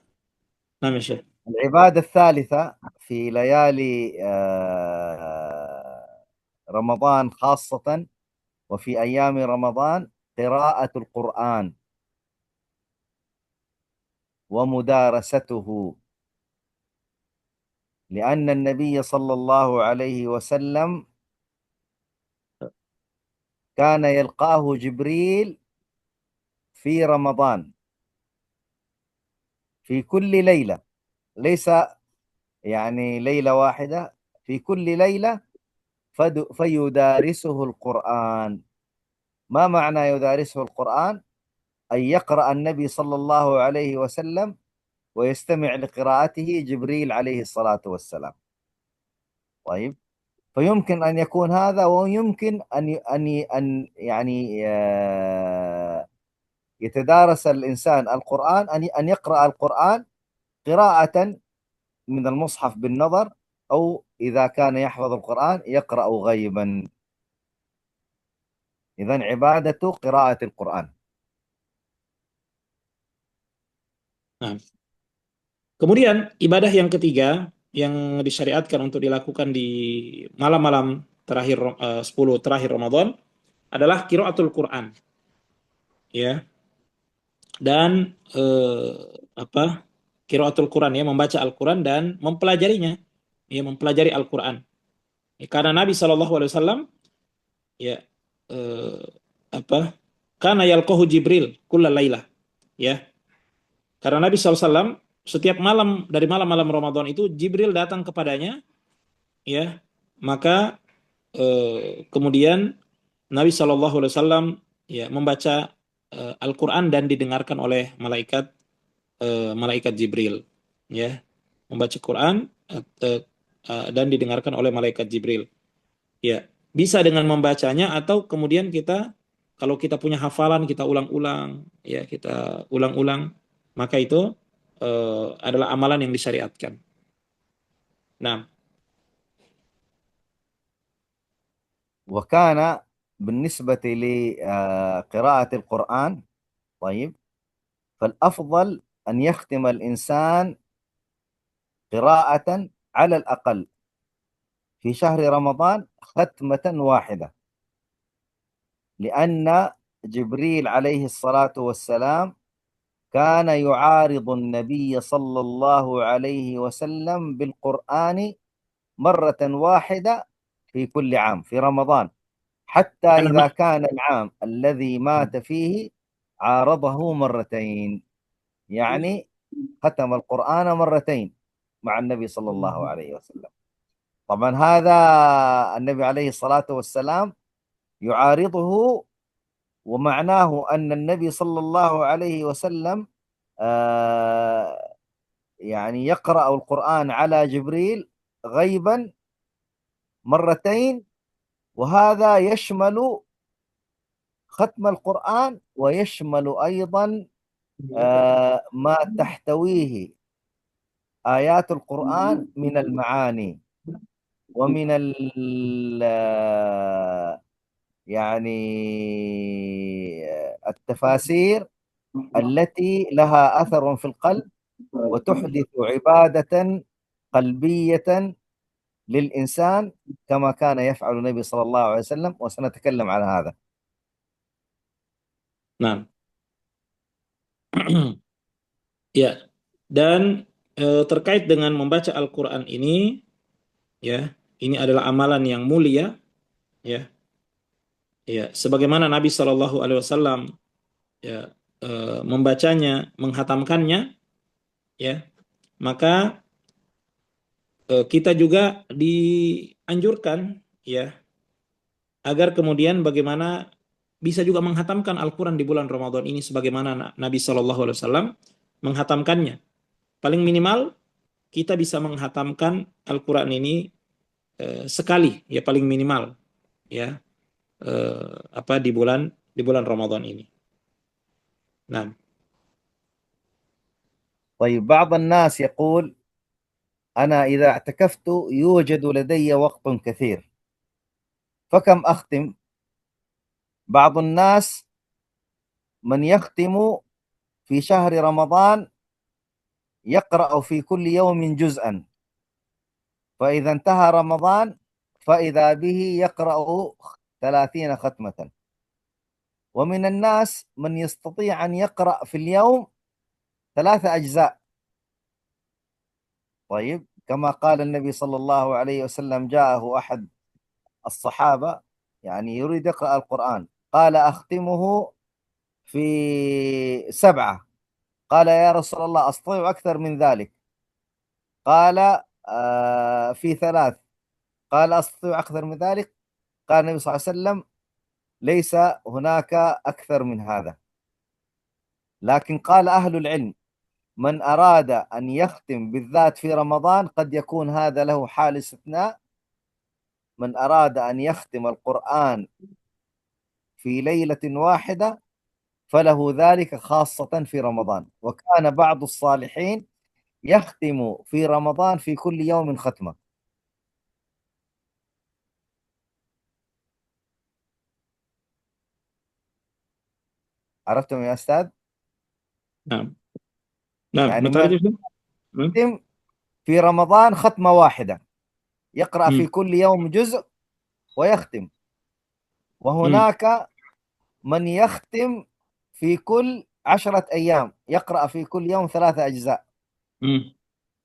Nah, ya Syekh. العبادة الثالثة في ليالي رمضان خاصة وفي أيام رمضان قراءة القرآن ومدارسته، لأن النبي صلى الله عليه وسلم كان يلقاه جبريل في رمضان في كل ليلة، ليس يعني ليلة واحدة، في كل ليلة فيدارسه القرآن. ما معنى يدارسه القرآن؟ أن يقرأ النبي صلى الله عليه وسلم ويستمع لقراءته جبريل عليه الصلاة والسلام. طيب، فيمكن أن يكون هذا، ويمكن أن يعني يتدارس الإنسان القرآن، أن يقرأ القرآن قراءة من المصحف بالنظر، أو إذا كان يحفظ القرآن يقرأ غيبا. إذن عبادته قراءة القرآن. Nah, kemudian ibadah yang ketiga yang disyariatkan untuk dilakukan di malam-malam terakhir 10 terakhir Ramadan adalah qiraatul Quran, ya. Dan qiraatul Quran, ya, membaca Al-Quran dan mempelajarinya, ya, mempelajari Al-Quran. Ya, karena Nabi SAW, ya, karena yalqahu Jibril kullal lailah, ya. Karena Nabi SAW setiap malam dari malam-malam Ramadan itu Jibril datang kepadanya, ya. Maka kemudian Nabi SAW, ya, membaca Al-Quran dan didengarkan oleh malaikat Jibril, ya, membaca Quran dan didengarkan oleh malaikat Jibril, ya. Bisa dengan membacanya, atau kemudian kita, kalau kita punya hafalan, kita ulang-ulang, ya, kita ulang-ulang, maka itu adalah amalan yang disyariatkan. Nah, وكان بالنسبة لقراءة القرآن، طيب، فالأفضل أن يختم الإنسان قراءة على الأقل في شهر رمضان ختمة واحدة، لأن جبريل عليه الصلاة والسلام كان يعارض النبي صلى الله عليه وسلم بالقرآن مرة واحدة في كل عام في رمضان، حتى إذا كان العام الذي مات فيه عارضه مرتين، يعني ختم القرآن مرتين مع النبي صلى الله عليه وسلم. طبعا هذا النبي عليه الصلاة والسلام يعارضه، ومعناه أن النبي صلى الله عليه وسلم يعني يقرأ القرآن على جبريل غيبا مرتين، وهذا يشمل ختم القرآن ويشمل أيضا ما تحتويه آيات القرآن من المعاني ومن يعني التفاسير التي لها أثر في القلب وتحدث عبادة قلبية للإنسان كما كان يفعل النبي صلى الله عليه وسلم، وسنتكلم على هذا. nah, ya, dan terkait dengan membaca Al-Quran ini, ya, ini adalah amalan yang mulia, ya, ya, sebagaimana Nabi SAW, ya, membacanya, menghatamkannya, ya, maka kita juga dianjurkan, ya, agar kemudian bagaimana bisa juga menghatamkan Al-Quran di bulan Ramadan ini sebagaimana Nabi SAW menghatamkannya. Paling minimal kita bisa menghatamkan Al-Quran ini sekali, ya, paling minimal, ya, di bulan Ramadan ini. Nah, طيب، بعض الناس يقول أنا إذا اعتكفت يوجد لدي وقت كثير، فكم أختم؟ بعض الناس من يختم في شهر رمضان يقرأ في كل يوم جزءا، فإذا انتهى رمضان فإذا به يقرأ 30 ختمة. ومن الناس من يستطيع أن يقرأ في اليوم 3 أجزاء. طيب، كما قال النبي صلى الله عليه وسلم، جاءه أحد الصحابة يعني يريد يقرأ القرآن، قال أختمه في 7. قال يا رسول الله أستطيع أكثر من ذلك؟ قال في 3. قال أستطيع أكثر من ذلك؟ قال النبي صلى الله عليه وسلم ليس هناك أكثر من هذا. لكن قال أهل العلم من أراد أن يختم بالذات في رمضان قد يكون هذا له حال استثناء، من أراد أن يختم القرآن في ليلة واحدة فله ذلك خاصة في رمضان، وكان بعض الصالحين يختم في رمضان في كل يوم ختمة. عرفتم يا أستاذ؟ نعم نعم يعني ما تعرف من itu? Hmm? يختم في رمضان ختمة واحدة، يقرأ في Hmm. كل يوم جزء ويختم. Hmm. وهناك من يختم في كل 10 أيام، يقرأ في كل يوم 3 أجزاء. Hmm.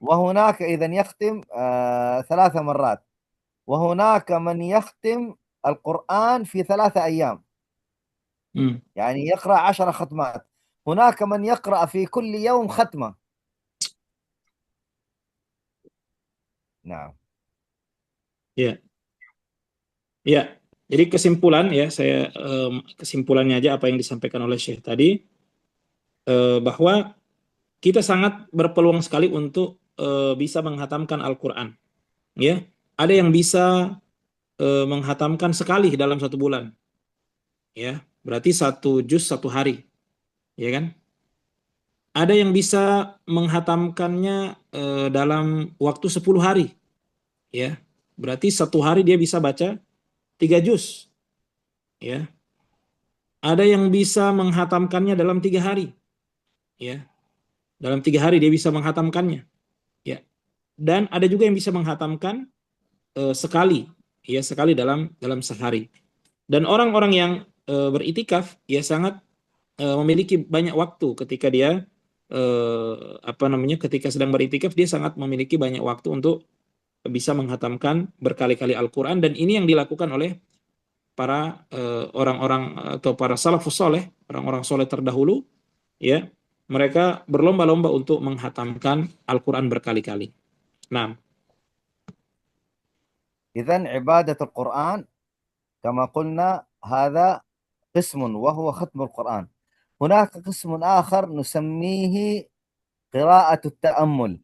وهناك إذا يختم 3 مرات. وهناك من يختم القرآن في 3 أيام، Hmm. يعني يقرأ 10 ختمات. هناك من يقرأ في كل يوم ختمة. نعم. Ya, ya. Jadi kesimpulan ya, saya kesimpulannya aja apa yang disampaikan oleh Syekh tadi, bahwa kita sangat berpeluang sekali untuk bisa menghatamkan Al-Quran. Ya, ada yang bisa menghatamkan sekali dalam 1 bulan. Ya, berarti 1 juz 1 hari, ya kan? Ada yang bisa menghatamkannya dalam waktu 10 hari, ya. Berarti 1 hari dia bisa baca 3 juz, ya. Ada yang bisa menghatamkannya dalam 3 hari, ya. Dalam 3 hari dia bisa menghatamkannya, ya. Dan ada juga yang bisa menghatamkan sekali, ya, sekali dalam sehari. Dan orang-orang yang beritikaf, ya, sangat memiliki banyak waktu ketika dia ketika sedang beritikaf, dia sangat memiliki banyak waktu untuk bisa menghatamkan berkali-kali Al-Quran. Dan ini yang dilakukan oleh para orang-orang atau para salafus soleh, orang-orang soleh terdahulu, ya. Mereka berlomba-lomba untuk menghatamkan Al-Quran berkali-kali. Nah, إذن عبادة القرآن كما قلنا هذا قسم وهو ختم القرآن. هناك قسم آخر نسميه قراءة التأمل.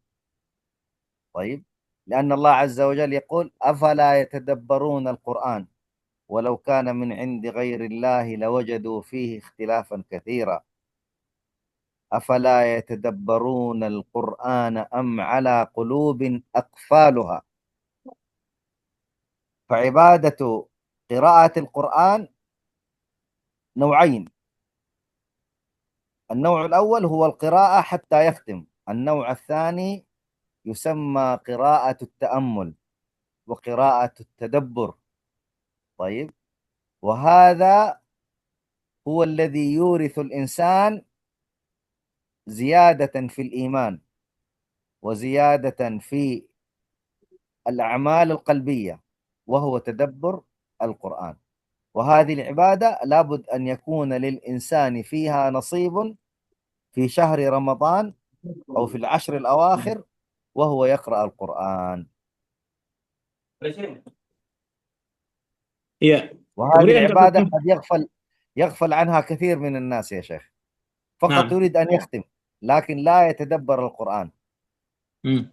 طيب، لأن الله عز وجل يقول أفلا يتدبرون القرآن ولو كان من عند غير الله لوجدوا فيه اختلافا كثيرا أفلا يتدبرون القرآن أم على قلوب أقفالها. فعبادة قراءة القرآن نوعين. النوع الأول هو القراءة حتى يختم. النوع الثاني يسمى قراءة التأمل وقراءة التدبر. طيب، وهذا هو الذي يورث الإنسان زيادة في الإيمان وزيادة في الأعمال القلبية، وهو تدبر القرآن. وهذه العبادة لابد أن يكون للإنسان فيها نصيب في شهر رمضان أو في العشر الأواخر وهو يقرأ القرآن. iya. وهذه Kemudian العبادة kasusnya, قد يغفل عنها كثير من الناس يا شيخ، فقط nah, يريد أن يختم لكن لا يتدبر القرآن. hmm,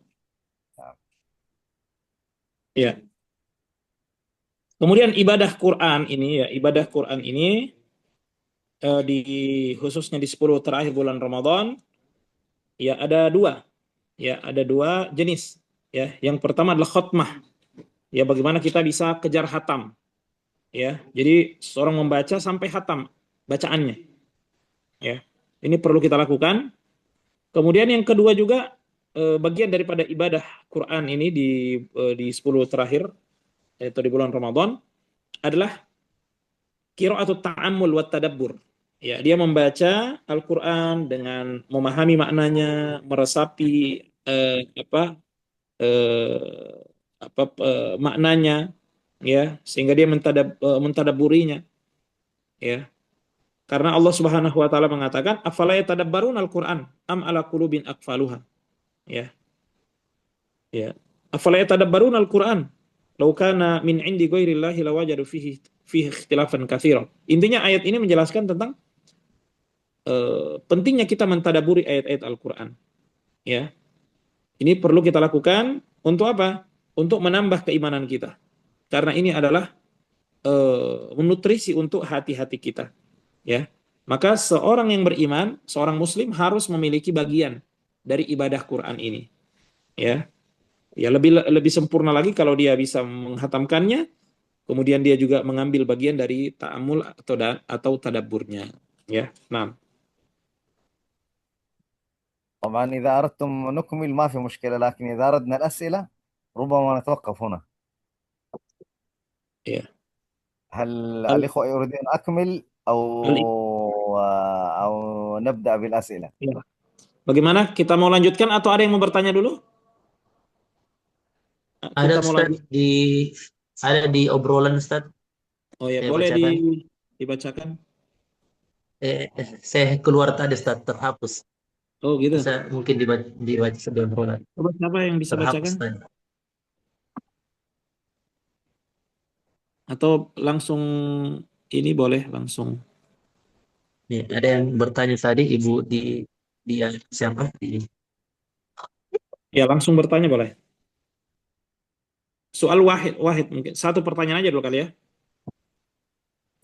ya. Kemudian ibadah Quran ini, ya, ibadah Quran ini di khususnya di 10 terakhir bulan Ramadan, ya, ada dua jenis, ya. Yang pertama adalah khutmah, ya, bagaimana kita bisa kejar hatam, ya. Jadi seorang membaca sampai hatam bacaannya, ya. Ini perlu kita lakukan. Kemudian yang kedua juga bagian daripada ibadah Quran ini di 10 terakhir, yaitu di bulan Ramadan, adalah qiraatut ta'ammul wat tadabbur. Ya, dia membaca Al-Qur'an dengan memahami maknanya, meresapi maknanya, ya, sehingga dia mentadabburinya, ya. Karena Allah Subhanahu wa taala mengatakan afala yatadabbarun al-Qur'an am ala qulubin aqfaluha, ya. Ya. Afala yatadabbarun al-Qur'an law kana min indi ghairillahi lawajadu fihi ikhtilafan katsiran. Intinya ayat ini menjelaskan tentang pentingnya kita mentadaburi ayat-ayat Al-Qur'an, ya. Ini perlu kita lakukan untuk apa? Untuk menambah keimanan kita, karena ini adalah menutrisi untuk hati-hati kita, ya. Maka seorang yang beriman, seorang muslim harus memiliki bagian dari ibadah Quran ini, ya. Ya, lebih sempurna lagi kalau dia bisa menghatamkannya, kemudian dia juga mengambil bagian dari ta'amul atau tadabburnya, ya. Nah, طبعا إذا أردتم نكمل ما في مشكلة، لكن إذا أردنا الأسئلة ربما نتوقف هنا. ya. هل Al- الإخوة يريدون أكمل أو نبدأ بالأسئلة؟ ya. Bagaimana? Kita mau lanjutkan atau ada yang mau bertanya dulu? Ada Kita mau Ustaz lanjut. ada di obrolan Ustaz. Oh ya, Saya boleh bacakan. dibacakan. Saya keluar tadi Ustaz, terhapus. Oh gitu. Bisa mungkin dibaca di obrolan. Coba siapa yang bisa Terhapus bacakan? tadi. Atau langsung ini boleh langsung. Nih, ada yang bertanya tadi Ibu dia siapa? Ya, langsung bertanya boleh. Soal wahid mungkin. Satu pertanyaan aja dulu kali ya.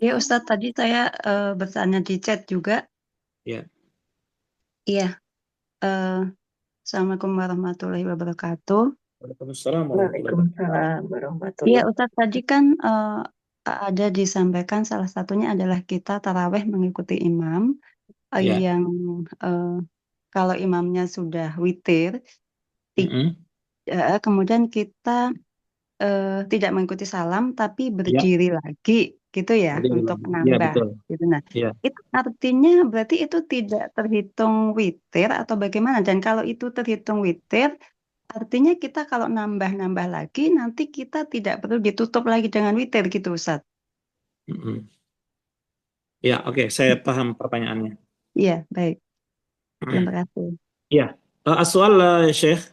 Ya Ustadz, tadi saya bertanya di chat juga. Ya. Iya. Assalamualaikum warahmatullahi wabarakatuh. Waalaikumsalam warahmatullahi Waalaikumsalam warahmatullahi Iya Ustadz, tadi kan ada disampaikan salah satunya adalah kita taraweh mengikuti imam Ya. yang kalau imamnya sudah witir, Mm-mm. kemudian kita tidak mengikuti salam tapi Ya. berdiri lagi gitu ya Berdiri untuk lagi. Ya, menambah betul. gitu. Nah, Ya. itu artinya berarti itu tidak terhitung witir atau bagaimana? Dan kalau itu terhitung witir, artinya kita kalau nambah-nambah lagi nanti kita tidak perlu ditutup lagi dengan witir gitu Ustaz. Mm-mm. Ya, oke, saya paham pertanyaannya. Iya, baik. Terima kasih. Ya, السؤال شيخ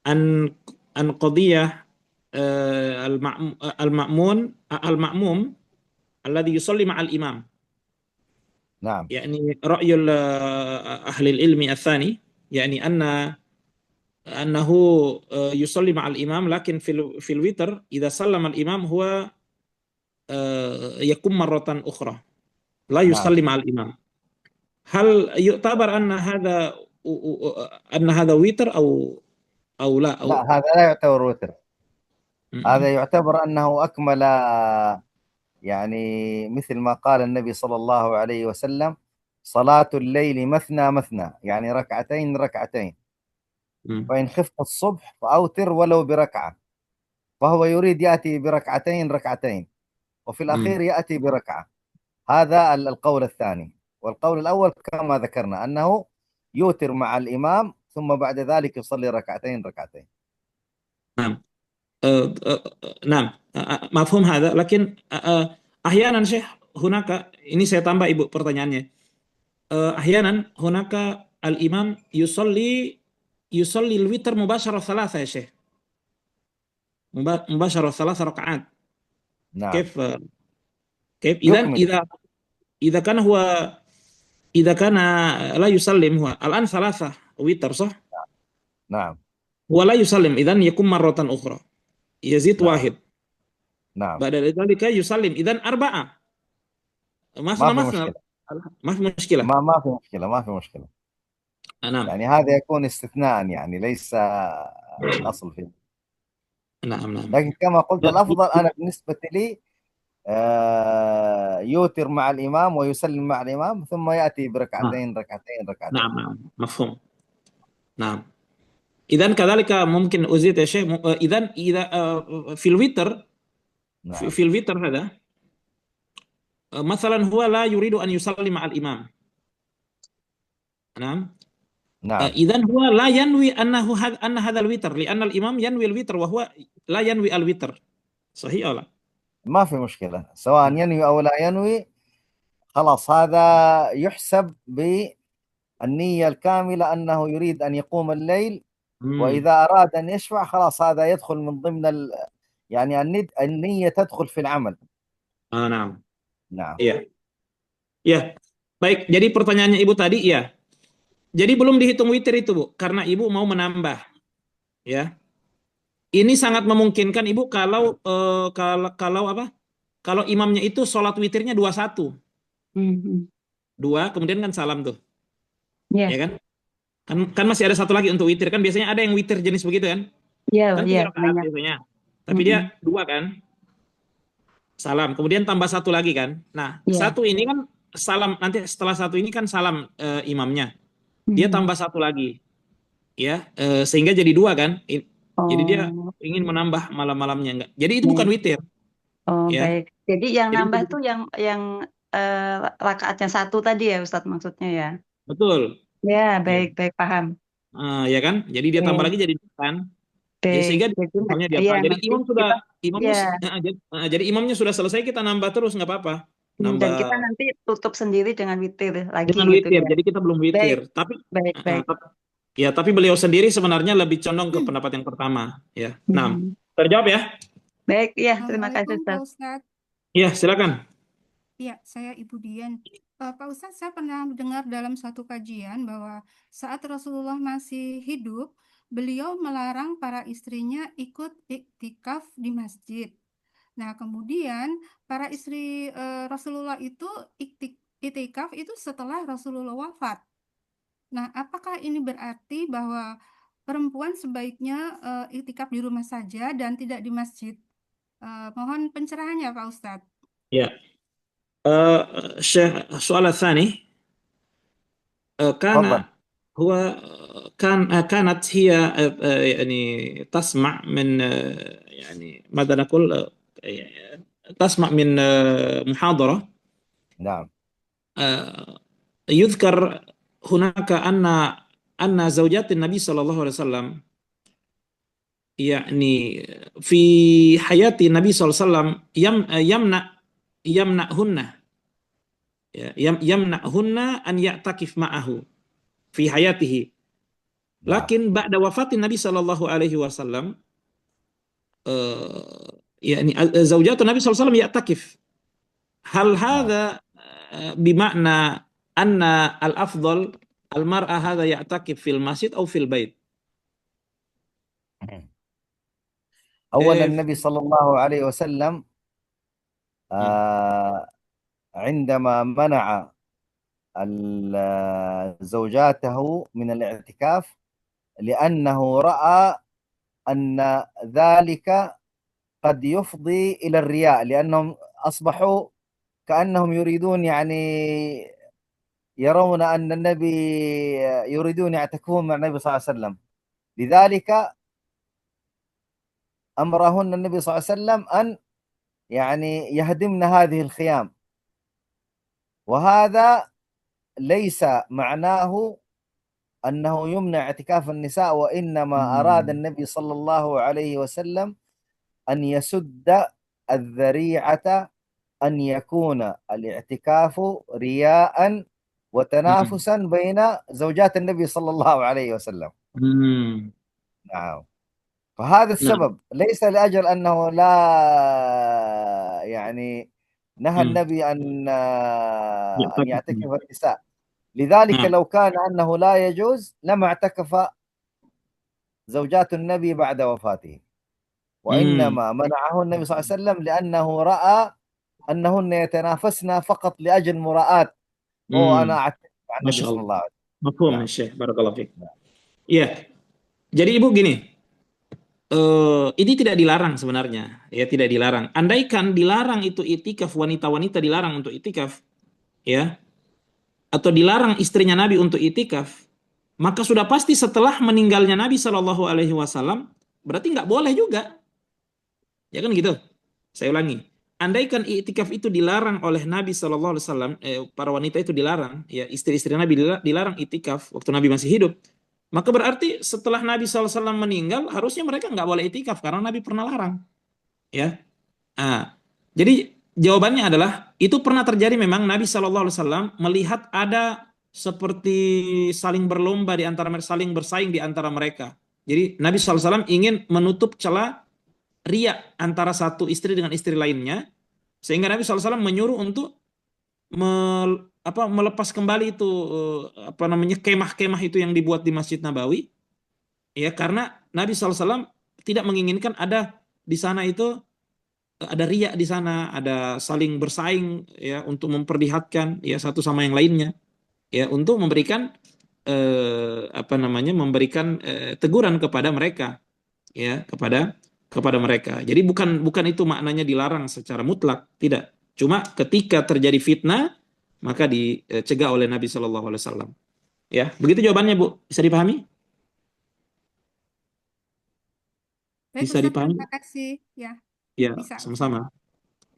عن قضية المأموم الذي يصلي مع الإمام، نعم يعني رأي أهل العلم الثاني، يعني أنه يصلي مع الإمام، لكن في الوتر إذا سلم الإمام هو يقوم مرة أخرى لا نعم يصلي مع الإمام. هل يعتبر أن هذا وتر أو لا لا، هذا لا يعتبر وتر. هذا يعتبر أنه أكمل، يعني مثل ما قال النبي صلى الله عليه وسلم: صلاة الليل مثنى مثنى، يعني ركعتين ركعتين، فإن خفت الصبح فأوتر ولو بركعة. فهو يريد يأتي بركعتين ركعتين، وفي الأخير يأتي بركعة. هذا القول الثاني. والقول الأول كما ذكرنا أنه يوتر مع الإمام ثم بعد ذلك يصلي ركعتين ركعتين. نعم. نعم، مفهوم هذا. لكن أحيانا شيخ هناك، ini saya tambah Ibu pertanyaannya. أحيانا هناك الإمام يصلي الوتر مباشرة ثلاثة يا شيخ، مباشرة ثلاث ركعات. نعم. كيف يكمل. إذا كان هو لا يسلم، هو الآن ثلاثة وتر صح؟ نعم. هو لا يسلم، إذن يكون مرة أخرى يزيد نعم. واحد. نعم. بعد ذلك يسلم، إذن أربعة ما في مشكلة. ما في مشكلة. ما في مشكلة، ما في مشكلة. نعم. يعني هذا يكون استثناء، يعني ليس الأصل فيه. نعم. لكن كما قلت الأفضل أنا بالنسبة لي يوتر مع الإمام ويسلم مع الإمام ثم يأتي بركعتين ركعتين ركعتين. نعم، مفهوم. نعم. إذن كذلك ممكن أزيد يا شيخ. إذن إذا في الوتر، نعم. في الوتر هذا مثلا هو لا يريد أن يصلي مع الإمام. نعم. نعم. إذن هو لا ينوي أن هذا الوتر، لأن الإمام ينوي الوتر وهو لا ينوي الوتر، صحيح أو لا؟ ما في مشكلة، سواء ينوي أو لا ينوي، خلاص هذا يحسب بالنية الكاملة أنه يريد أن يقوم الليل. وإذا أراد أن يشفع خلاص هذا يدخل من ضمن يعني النية تدخل في العمل. نعم. نعم. Iya. Ya, baik. Jadi pertanyaannya Ibu tadi, ya. Jadi belum dihitung witir itu, Bu, karena Ibu mau menambah, ya. Ini sangat memungkinkan Ibu kalau kalau apa? Kalau imamnya itu sholat witirnya 21. Mhm. 2 kemudian kan salam tuh, Ya, ya kan? Kan masih ada satu lagi untuk witir, kan biasanya ada yang witir jenis begitu kan? ya, Kan ya, 3 rakaat banyak. biasanya. Tapi Mhm. dia 2 kan? Salam, kemudian tambah satu lagi kan? Nah, Ya. satu ini kan salam, nanti setelah satu ini kan salam imamnya. Dia Mhm. tambah satu lagi, ya, sehingga jadi 2 kan? Jadi dia Oh, ingin menambah malam-malamnya enggak. Jadi itu bukan baik. witir, Oh, ya. baik. Jadi yang Jadi itu nambah tuh yang rakaatnya 1 tadi ya Ustadz maksudnya ya. betul, Ya, ya. baik, baik, paham. Ya kan? Jadi dia tambah Baik, lagi jadi 2 kan? Jadi baik. sehingga Jadi, misalnya dia ya jadi nanti imam sudah kita, imamnya ya, jadi imamnya sudah selesai, kita nambah terus nggak apa-apa. dan Nambah kita nanti tutup sendiri dengan witir lagi dengan gitu witir. ya. Jadi kita belum Baik, witir. Tapi baik, baik. ya tapi beliau sendiri sebenarnya lebih condong ke pendapat yang pertama, ya. Nah, Mhm. terjawab ya? Baik, ya, terima kasih Assalamualaikum Pak Ustadz. Ustadz. Iya, silakan. Ya, saya Ibu Dian. Pak Ustadz, saya pernah dengar dalam satu kajian bahwa saat Rasulullah masih hidup, beliau melarang para istrinya ikut iktikaf di masjid. Nah, kemudian para istri Rasulullah itu iktikaf itu setelah Rasulullah wafat. Nah, apakah ini berarti bahwa perempuan sebaiknya iktikaf di rumah saja dan tidak di masjid? Mohon pencerahannya, Pak Ustadz. Ya. السؤال الثاني كان تفضل. هو كانت هي يعني تسمع من يعني ماذا نقول تسمع من محاضرة نعم. يذكر هناك أن زوجات النبي صلى الله عليه وسلم يعني في حياة النبي صلى الله عليه وسلم يمنعهن أن يعتكف معه في حياته. نعم. لكن بعد وفاة النبي صلى الله عليه وسلم يعني زوجات النبي صلى الله عليه وسلم يعتكف. هل هذا بمعنى أن الأفضل المرأة هذا يعتكف في المسجد أو في البيت؟ أولا النبي صلى الله عليه وسلم عندما منع زوجاته من الاعتكاف لأنه رأى أن ذلك قد يفضي إلى الرياء، لأنهم أصبحوا كأنهم يريدون يعني يرون أن النبي يريدون يعتكفون مع النبي صلى الله عليه وسلم، لذلك أمرهن النبي صلى الله عليه وسلم أن يعني يهدمن هذه الخيام، وهذا ليس معناه أنه يمنع اعتكاف النساء، وإنما أراد النبي صلى الله عليه وسلم أن يسد الذريعة أن يكون الاعتكاف رياء وتنافسا بين زوجات النبي صلى الله عليه وسلم. نعم. فهذا السبب، ليس لأجل أنه لا يعني نهى النبي أن يعتكف النساء، لذلك لو كان أنه لا يجوز لما اعتكف زوجات النبي بعد وفاته، وإنما منعه النبي صلى الله عليه وسلم لأنه رأى أنهن يتنافسن فقط لأجل مراءاة أنا أعتكف مع النبي صلى الله عليه وسلم. Mafhum, Syekh. Barakallahu fiik. Iya. Jadi Ibu gini, ini tidak dilarang sebenarnya, ya tidak dilarang. Andaikan dilarang itu itikaf, wanita-wanita dilarang untuk itikaf, ya, atau dilarang istrinya Nabi untuk itikaf, maka sudah pasti setelah meninggalnya Nabi Shallallahu Alaihi Wasallam berarti nggak boleh juga, ya kan gitu. Saya ulangi, andaikan itikaf itu dilarang oleh Nabi Shallallahu Alaihi Wasallam, para wanita itu dilarang, ya istri-istri Nabi dilarang itikaf waktu Nabi masih hidup. Maka berarti setelah Nabi SAW meninggal, harusnya mereka nggak boleh itikaf karena Nabi pernah larang. Ya, jadi jawabannya adalah itu pernah terjadi memang. Nabi SAW melihat ada seperti saling berlomba di antara mereka, saling bersaing di antara mereka. Jadi Nabi SAW ingin menutup celah riya antara satu istri dengan istri lainnya, sehingga Nabi SAW menyuruh untuk melepas kembali itu kemah-kemah itu yang dibuat di Masjid Nabawi, ya, karena Nabi SAW tidak menginginkan ada di sana itu ada riya di sana, ada saling bersaing ya untuk memperlihatkan ya satu sama yang lainnya ya untuk memberikan memberikan teguran kepada mereka ya kepada mereka. Jadi bukan itu maknanya dilarang secara mutlak, tidak. Cuma ketika terjadi fitnah maka dicegah oleh Nabi Shallallahu Alaihi Wasallam. Ya, begitu jawabannya Bu. Bisa dipahami? Baik Bisa Ustaz, dipahami? terima kasih. Ya, Ya, bisa Ustaz. sama-sama.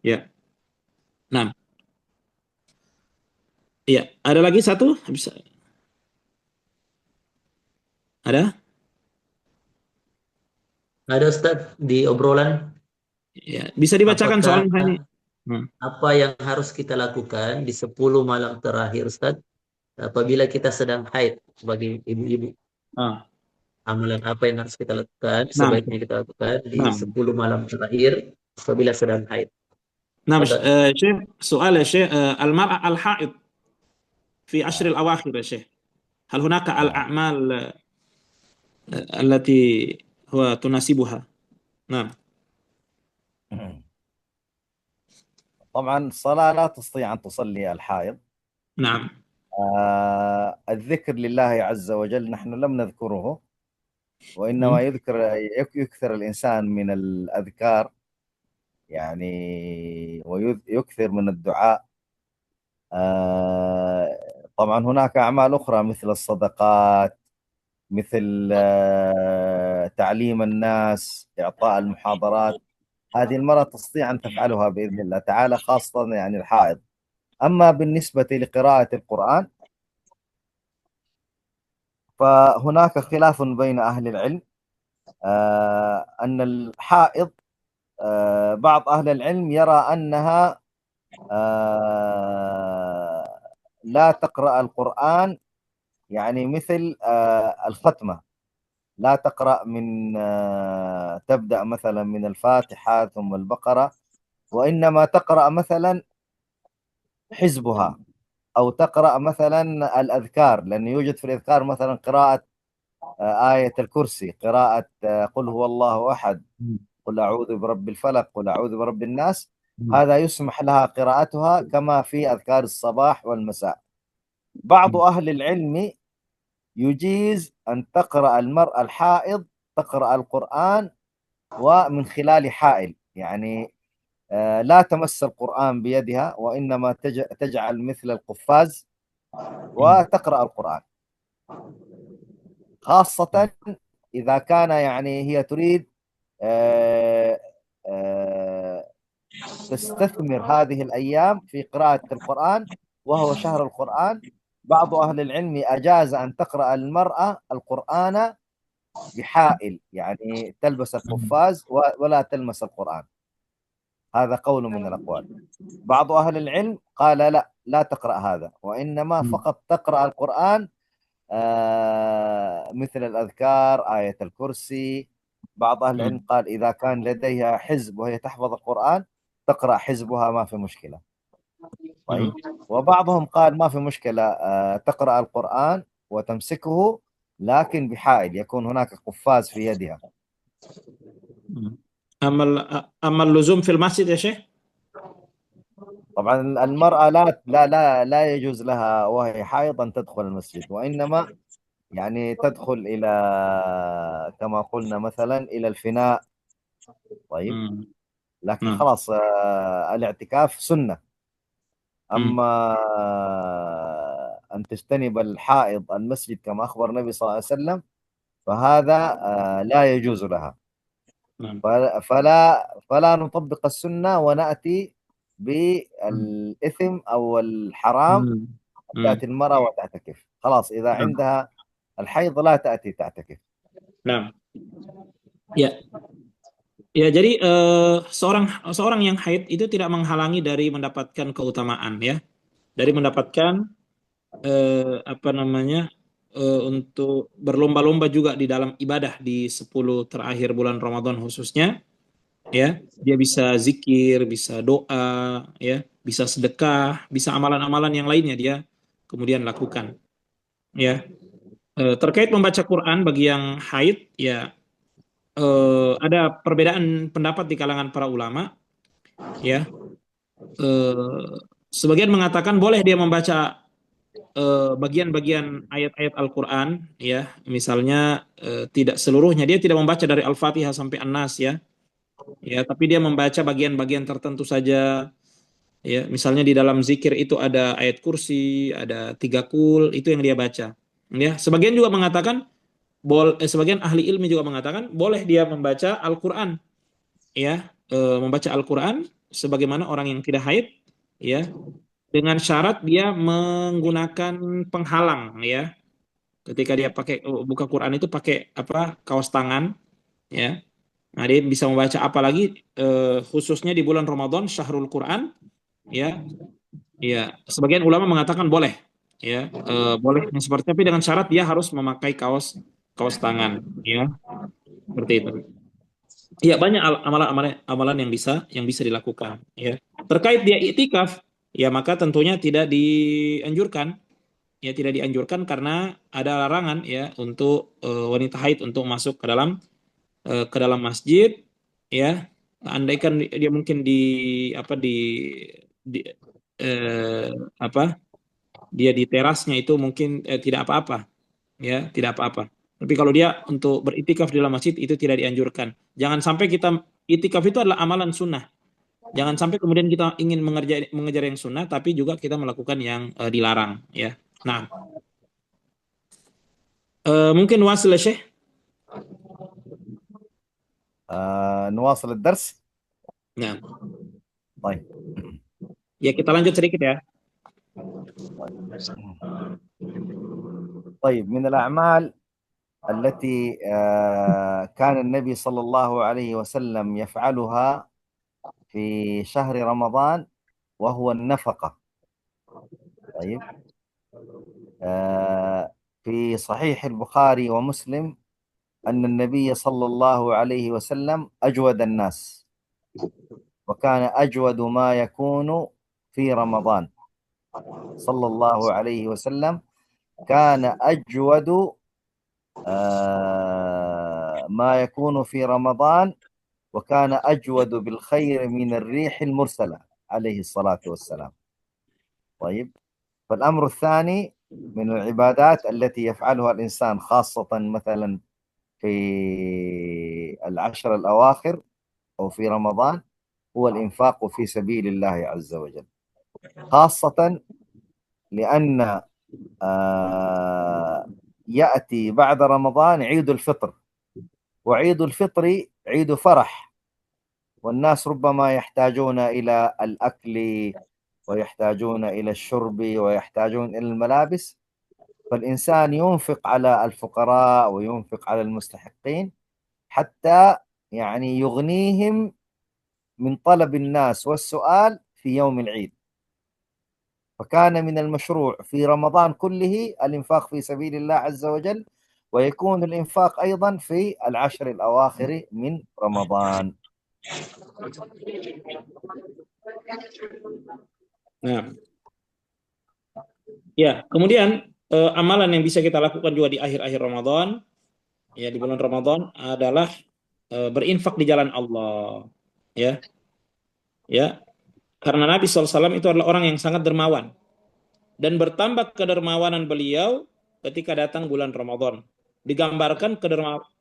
Ya. Nah, ya. Ada lagi satu? Bisa. Ada? Ada Ustaz di obrolan, Ya, bisa dibacakan apakah soalnya ini. apa yang harus kita lakukan di 10 malam terakhir Ustaz apabila kita sedang haid sebagai ibu-ibu? Amalan apa yang harus kita lakukan, sebaiknya kita lakukan di 10 malam terakhir apabila sedang haid. نعم تفضل. شيخ سؤال يا شيخ المرأة الحائض في عشر الأواخر يا شيخ هل هناك الأعمال التي هو تناسبها؟ نعم. طبعا الصلاة لا تستطيع أن تصلي الحائض. نعم. الذكر لله عز وجل نحن لم نذكره، وإنما يكثر الإنسان من الأذكار يعني ويكثر من الدعاء. طبعا هناك أعمال أخرى مثل الصدقات، مثل تعليم الناس، إعطاء المحاضرات، هذه المرأة تستطيع أن تفعلها بإذن الله تعالى، خاصة يعني الحائض. أما بالنسبة لقراءة القرآن فهناك خلاف بين أهل العلم، أن الحائض بعض أهل العلم يرى أنها لا تقرأ القرآن يعني مثل الختمة، لا تقرأ من تبدأ مثلا من الفاتحة ثم البقرة، وإنما تقرأ مثلا حزبها أو تقرأ مثلا الأذكار، لأنه يوجد في الأذكار مثلا قراءة آية الكرسي، قراءة قل هو الله أحد، قل أعوذ برب الفلق، قل أعوذ برب الناس، هذا يسمح لها قراءتها كما في أذكار الصباح والمساء. بعض أهل العلم يجيز أن تقرأ المرأة الحائض تقرأ القرآن ومن خلال حائل، يعني لا تمس القرآن بيدها، وإنما تجعل مثل القفاز وتقرأ القرآن، خاصة إذا كان يعني هي تريد تستثمر هذه الأيام في قراءة القرآن وهو شهر القرآن. بعض أهل العلم أجاز أن تقرأ المرأة القرآن بحائل، يعني تلبس القفاز ولا تلمس القرآن، هذا قول من الأقوال. بعض أهل العلم قال لا تقرأ هذا، وإنما فقط تقرأ القرآن مثل الأذكار، آية الكرسي. بعض أهل العلم قال إذا كان لديها حزب وهي تحفظ القرآن تقرأ حزبها ما في مشكلة. طيب، وبعضهم قال ما في مشكلة تقرأ القرآن وتمسكه لكن بحائل، يكون هناك قفاز في يدها. أما اللزوم في المسجد يا شيخ؟ طبعا المرأة لا يجوز لها وهي حائض أن تدخل المسجد، وإنما يعني تدخل إلى كما قلنا مثلا إلى الفناء. طيب، لكن خلاص الاعتكاف سنة. أما أن تجتنب الحائض المسجد كما أخبر النبي صلى الله عليه وسلم فهذا لا يجوز لها. فلا نطبق السنة ونأتي بالإثم أو الحرام، تأتي المرأة وتعتكف. خلاص إذا عندها الحيض لا تأتي تعتكف. Nah, ya jadi seorang yang haid itu tidak menghalangi dari mendapatkan keutamaan ya, dari mendapatkan untuk berlomba-lomba juga di dalam ibadah di 10 terakhir bulan Ramadan khususnya. Ya, dia bisa zikir, bisa doa, ya, bisa sedekah, bisa amalan-amalan yang lainnya dia kemudian lakukan. Ya, terkait membaca Quran bagi yang haid, ya ada perbedaan pendapat di kalangan para ulama, ya. Sebagian mengatakan boleh dia membaca bagian-bagian ayat-ayat Al-Quran, ya, misalnya tidak seluruhnya, dia tidak membaca dari Al-Fatihah sampai An-Nas, ya, tapi dia membaca bagian-bagian tertentu saja, ya, misalnya di dalam zikir itu ada ayat kursi, ada 3 kul, itu yang dia baca, ya. Sebagian juga mengatakan sebagian ahli ilmi juga mengatakan boleh dia membaca Al-Quran, ya, membaca Al-Quran sebagaimana orang yang tidak haid, ya, dengan syarat dia menggunakan penghalang, ya. Ketika dia pakai buka Quran itu pakai apa, kaos tangan, ya. Nah, dia bisa membaca, apalagi khususnya di bulan Ramadan, syahrul Quran, ya. Ya, sebagian ulama mengatakan boleh, ya, boleh seperti, tapi dengan syarat dia harus memakai kaos tangan, ya, seperti itu. Ya, banyak amalan yang bisa dilakukan, ya. Terkait dia iktikaf, ya, maka tentunya tidak dianjurkan, ya, tidak dianjurkan karena ada larangan, ya, untuk wanita haid untuk masuk ke dalam masjid, ya. Andaikan dia mungkin di apa, dia di terasnya itu mungkin tidak apa-apa, ya, tidak apa-apa. Tapi kalau dia untuk beriktikaf di dalam masjid itu tidak dianjurkan. Jangan sampai kita, iktikaf itu adalah amalan sunnah. Jangan sampai kemudian kita ingin mengejar yang sunnah, tapi juga kita melakukan yang dilarang, ya. Nah, mungkin wasil ya, Syekh. نواصل الدرس. Nah, طيب ya kita lanjut sedikit, ya. طيب من الأعمال التي كان النبي صلى الله عليه وسلم يفعلها في شهر رمضان وهو النفقة. طيب في صحيح البخاري ومسلم أن النبي صلى الله عليه وسلم أجود الناس، وكان أجود ما يكون في رمضان صلى الله عليه وسلم، كان أجود ما يكون في رمضان، وكان أجود بالخير من الريح المرسلة عليه الصلاة والسلام. طيب، فالأمر الثاني من العبادات التي يفعلها الإنسان خاصة مثلا في العشر الأواخر أو في رمضان هو الإنفاق في سبيل الله عز وجل، خاصة لأن يأتي بعد رمضان عيد الفطر، وعيد الفطر عيد فرح، والناس ربما يحتاجون إلى الأكل ويحتاجون إلى الشرب ويحتاجون إلى الملابس، فالإنسان ينفق على الفقراء وينفق على المستحقين حتى يعني يغنيهم من طلب الناس والسؤال في يوم العيد. فكان من المشروع في رمضان كله الإنفاق في سبيل الله عز وجل، ويكون الإنفاق أيضا في العشر الأواخر من رمضان. Nah, ya, kemudian amalan yang bisa kita lakukan juga di akhir-akhir Ramadan, ya, di bulan Ramadan adalah berinfak di jalan Allah, ya, karena Nabi SAW itu adalah orang yang sangat dermawan, dan bertambah kedermawanan beliau ketika datang bulan Ramadan. Digambarkan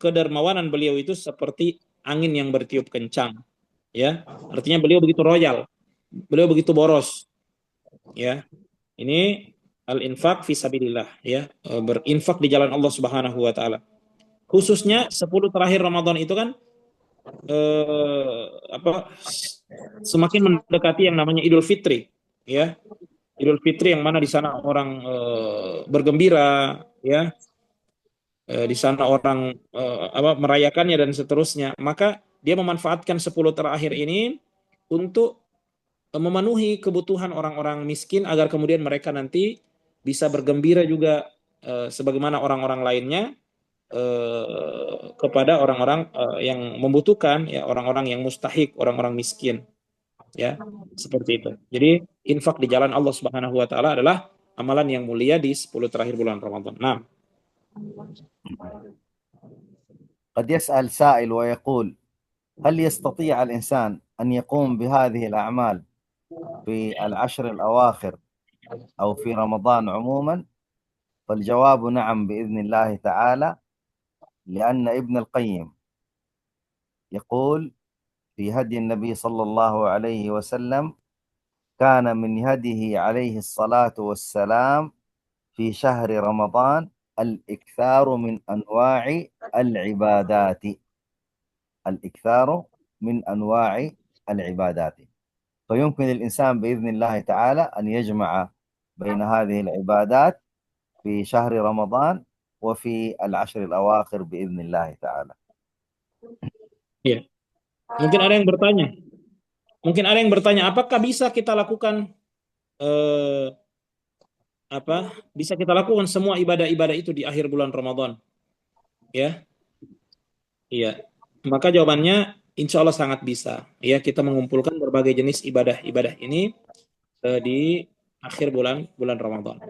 kedermawanan beliau itu seperti angin yang bertiup kencang, ya, artinya beliau begitu royal, beliau begitu boros, ya. Ini al-infaq fi sabilillah, ya, berinfak di jalan Allah Subhanahu wa taala. Khususnya 10 terakhir Ramadan itu kan semakin mendekati yang namanya Idul Fitri, ya. Idul Fitri yang mana di sana orang bergembira, ya. Di sana orang merayakannya dan seterusnya. Maka dia memanfaatkan 10 terakhir ini untuk memenuhi kebutuhan orang-orang miskin agar kemudian mereka nanti bisa bergembira juga sebagaimana orang-orang lainnya kepada orang-orang yang membutuhkan, ya, orang-orang yang mustahik, orang-orang miskin, ya, seperti itu. Jadi infak di jalan Allah Subhanahu wa taala adalah amalan yang mulia di 10 terakhir bulan Ramadan. Nah, قد يسأل سائل ويقول: هل يستطيع الإنسان أن يقوم بهذه الأعمال في العشر الأواخر أو في رمضان عموما؟ فالجواب نعم بإذن الله تعالى، لأن ابن القيم يقول في هدي النبي صلى الله عليه وسلم: كان من هديه عليه الصلاة والسلام في شهر رمضان الإكثار من أنواع العبادات. الإكثار من أنواع العبادات. فيمكن الإنسان بإذن الله تعالى أن يجمع بين هذه العبادات في شهر رمضان وفي العشر الأواخر بإذن الله تعالى. Iya. Mungkin ada yang bertanya, apakah bisa kita lakukan bisa kita lakukan semua ibadah-ibadah itu di akhir bulan Ramadan? Ya. Iya. Maka jawabannya insya Allah sangat bisa. Ya, kita mengumpulkan berbagai jenis ibadah-ibadah ini di akhir bulan Ramadan.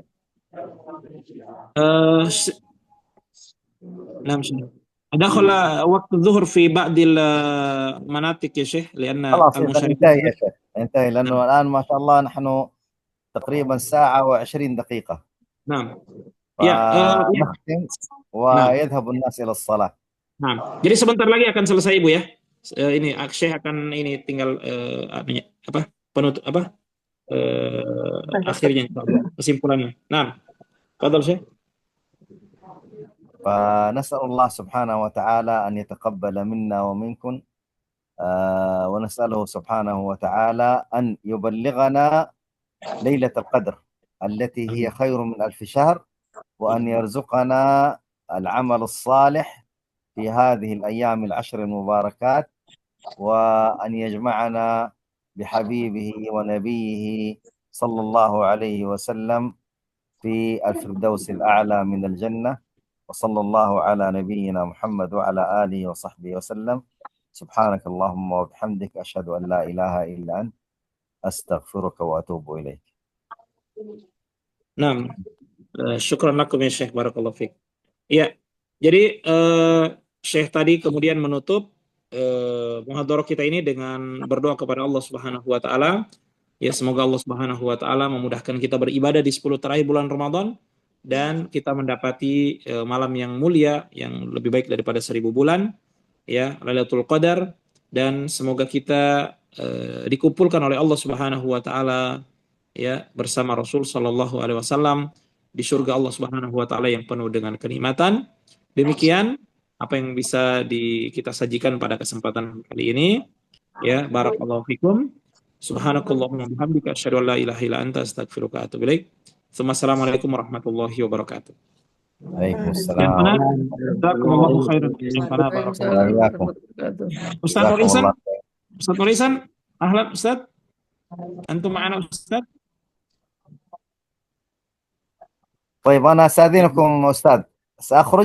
دخل وقت الظهر في بعض المناطق يا شيخ لأن خلاص المشاركين انتهي يا شيخ، انتهي، لأنه الآن ما شاء الله نحن تقريبا ساعة و20 دقيقة. نعم. فنختم ويذهب الناس إلى الصلاة. Nah, jadi sebentar lagi akan selesai Ibu ya. Ini Syekh akan tinggal akhirnya kesimpulannya. Nah, fadhal Syekh. فنسأل الله سبحانه وتعالى أن يتقبل منا ومنكم، ونسأله سبحانه وتعالى أن يبلغنا ليلة القدر التي هي خير من 1000 شهر، وأن يرزقنا العمل الصالح في هذه الأيام العشر المباركات، وأن يجمعنا بحبيبه ونبيه صلى الله عليه وسلم في الفردوس الأعلى من الجنة. وصلى الله على نبينا محمد وعلى آله وصحبه وسلم. سبحانك اللهم وبحمدك، أشهد أن لا إله إلا أنت، أستغفرك وأتوب إليك. Nah, syukran lakum ya Syekh, barakallahu fiik. Iya, jadi Syekh tadi kemudian menutup muhadharah kita ini dengan berdoa kepada Allah Subhanahu wa taala. Ya, semoga Allah Subhanahu wa taala memudahkan kita beribadah di 10 terakhir bulan Ramadan dan kita mendapati malam yang mulia yang lebih baik daripada 1000 bulan, ya, Lailatul Qadar, dan semoga kita dikumpulkan oleh Allah Subhanahu wa taala ya bersama Rasul sallallahu alaihi wasallam di surga Allah Subhanahu wa taala yang penuh dengan kenikmatan. Demikian apa yang bisa kita sajikan pada kesempatan kali ini. Ya, barakallahu fikum. Subhanakallahumma wa bihamdika asyhadu an la ilaha illa anta astaghfiruka wa atubu ilaik. Assalamualaikum warahmatullahi wabarakatuh. Waalaikumsalam. Yang mana? Jazakumullahu khairan. Yang mana? Barakallahu. Ustaz Nur Ihsan, ahlan Ustaz. Antum ma'ana Ustaz? طيب أنا أستأذنكم أستاذ، سأخرج.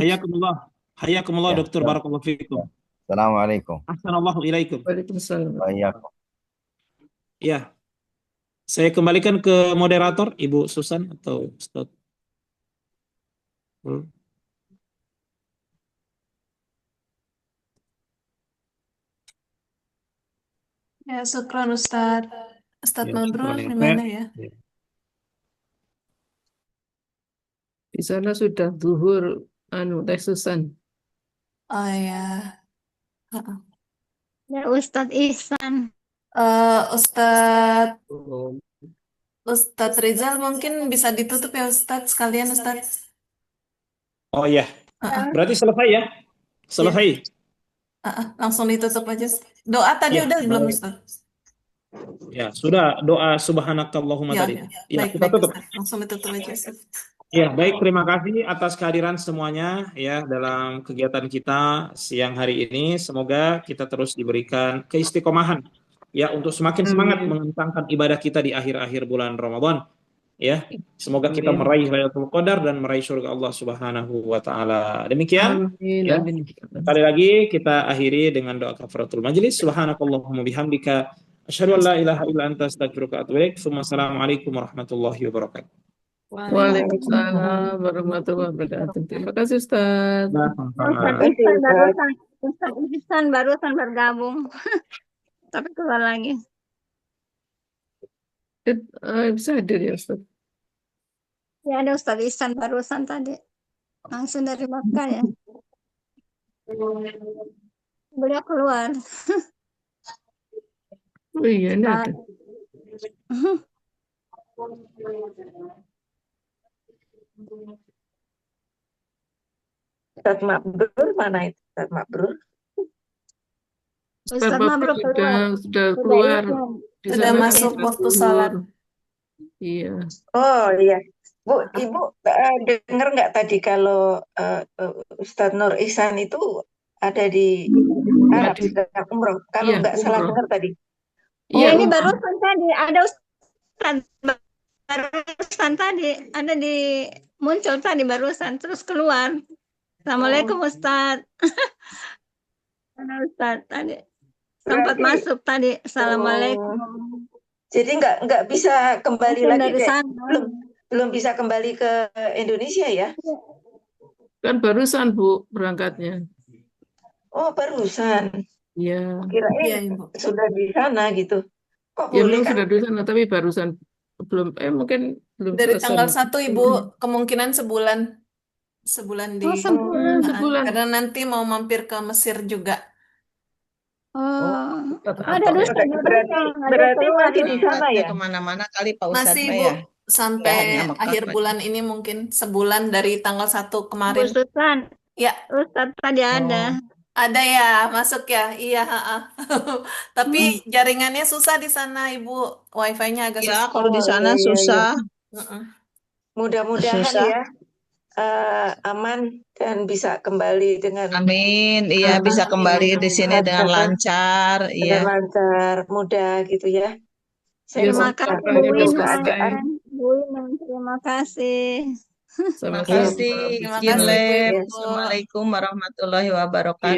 حياكم الله دكتور، بارك الله فيكم. السلام عليكم. أحسن الله إليكم. Waalaikumsalam. وإياكم. Ya, saya kembalikan ke moderator Ibu Susan atau Ustaz. Ya, syukran Ustaz. Ustaz Ya, Mabrur syukran. gimana ya? Di sana sudah zuhur Teh Susan. Oh ya. Ya Ustadz Ihsan. Ustadz Rizal mungkin bisa ditutup ya Ustadz sekalian Ustadz. Oh iya. Berarti selesai ya? Selesai. Langsung ditutup aja. Doa tadi Ya, udah belum baik. Ustadz? Ya, sudah doa subhanakallahumma Ya, tadi. baik, Kita tutup. Ustadz. Langsung ditutup aja Ustadz. Ya, baik, terima kasih atas kehadiran semuanya ya dalam kegiatan kita siang hari ini. Semoga kita terus diberikan keistiqomahan ya untuk semakin semangat mengentangkan ibadah kita di akhir-akhir bulan Ramadan. Ya, semoga kita meraih Lailatul Qadar dan meraih surga Allah Subhanahu wa taala. Demikian. Ya. Sekali lagi kita akhiri dengan doa kafaratul majelis. Subhanakallahumma bihamdika asyhadu an la ilaha illa anta astaghfiruka wa atubu ilaik. Assalamualaikum warahmatullahi wabarakatuh. Waalaikumsalam warahmatullahi wabarakatuh. Terima kasih Ustaz. Nah, sama-sama. Ustaz Ihsan barusan bergabung, tapi keluar lagi. Bisa hadir ya Ustaz. Ya ada Ustaz Ihsan barusan tadi, langsung dari Makkah ya. Beliau keluar. Oh iya, ini ada. Ustaz Mabrur mana itu? Ustaz Mabrur? Ustaz Mabrur sudah keluar. Di Sudah sana masuk kan waktu zuhur. salat. Iya. Oh iya. Bu, Ibu dengar nggak tadi kalau Ustadz Nur Ihsan itu ada di Arab sedang umroh? Kalau Iya, nggak salah umroh. dengar tadi. Iya, ini umroh. barusan tadi ada Ustaz barusan tadi ada di muncul tadi barusan terus keluar. Assalamualaikum Ustaz. Ada Ustaz tadi sempat Berarti- masuk tadi. Assalamualaikum. Jadi nggak bisa kembali Langsung lagi dari ke sana. belum bisa kembali ke Indonesia ya? Kan barusan Bu berangkatnya. Oh barusan. Iya. Kirain Iya, Ibu. sudah di sana gitu. Kok Ya boleh memang kan? sudah di sana tapi barusan belum mungkin belum Dari selesai. tanggal 1 Ibu kemungkinan sebulan di Oh, sebulan. Sebulan. karena nanti mau mampir ke Mesir juga. Oh, Tetap ada apa? Ustaz Berarti masih di sana ya? Kemana-mana kali Pak Ustadz Masih Mbak Ibu ya. sampai Ya, Mekah, akhir Pak. bulan ini mungkin sebulan dari tanggal 1 Bu kemarin. Susan, Ya, Ustaz tadi ada. ada ya, masuk ya. Iya, Tapi jaringannya susah di sana, Ibu. Wifi-nya agak Ya, susah. kalau di sana iya, iya. susah. Mm-mm. Mudah-mudahan Susah. ya aman dan bisa kembali dengan Amin. Iya, bisa kembali di sini dengan lancar. dengan Iya. lancar, mudah gitu ya. Saya Terima semoga kasih Bu akhirnya Win, selesai. keadaan Bu Win, terima kasih. Terima Sama-sama. kasih, Terima Izin kasih, Bu Lab. Ibu. Assalamualaikum warahmatullahi wabarakatuh.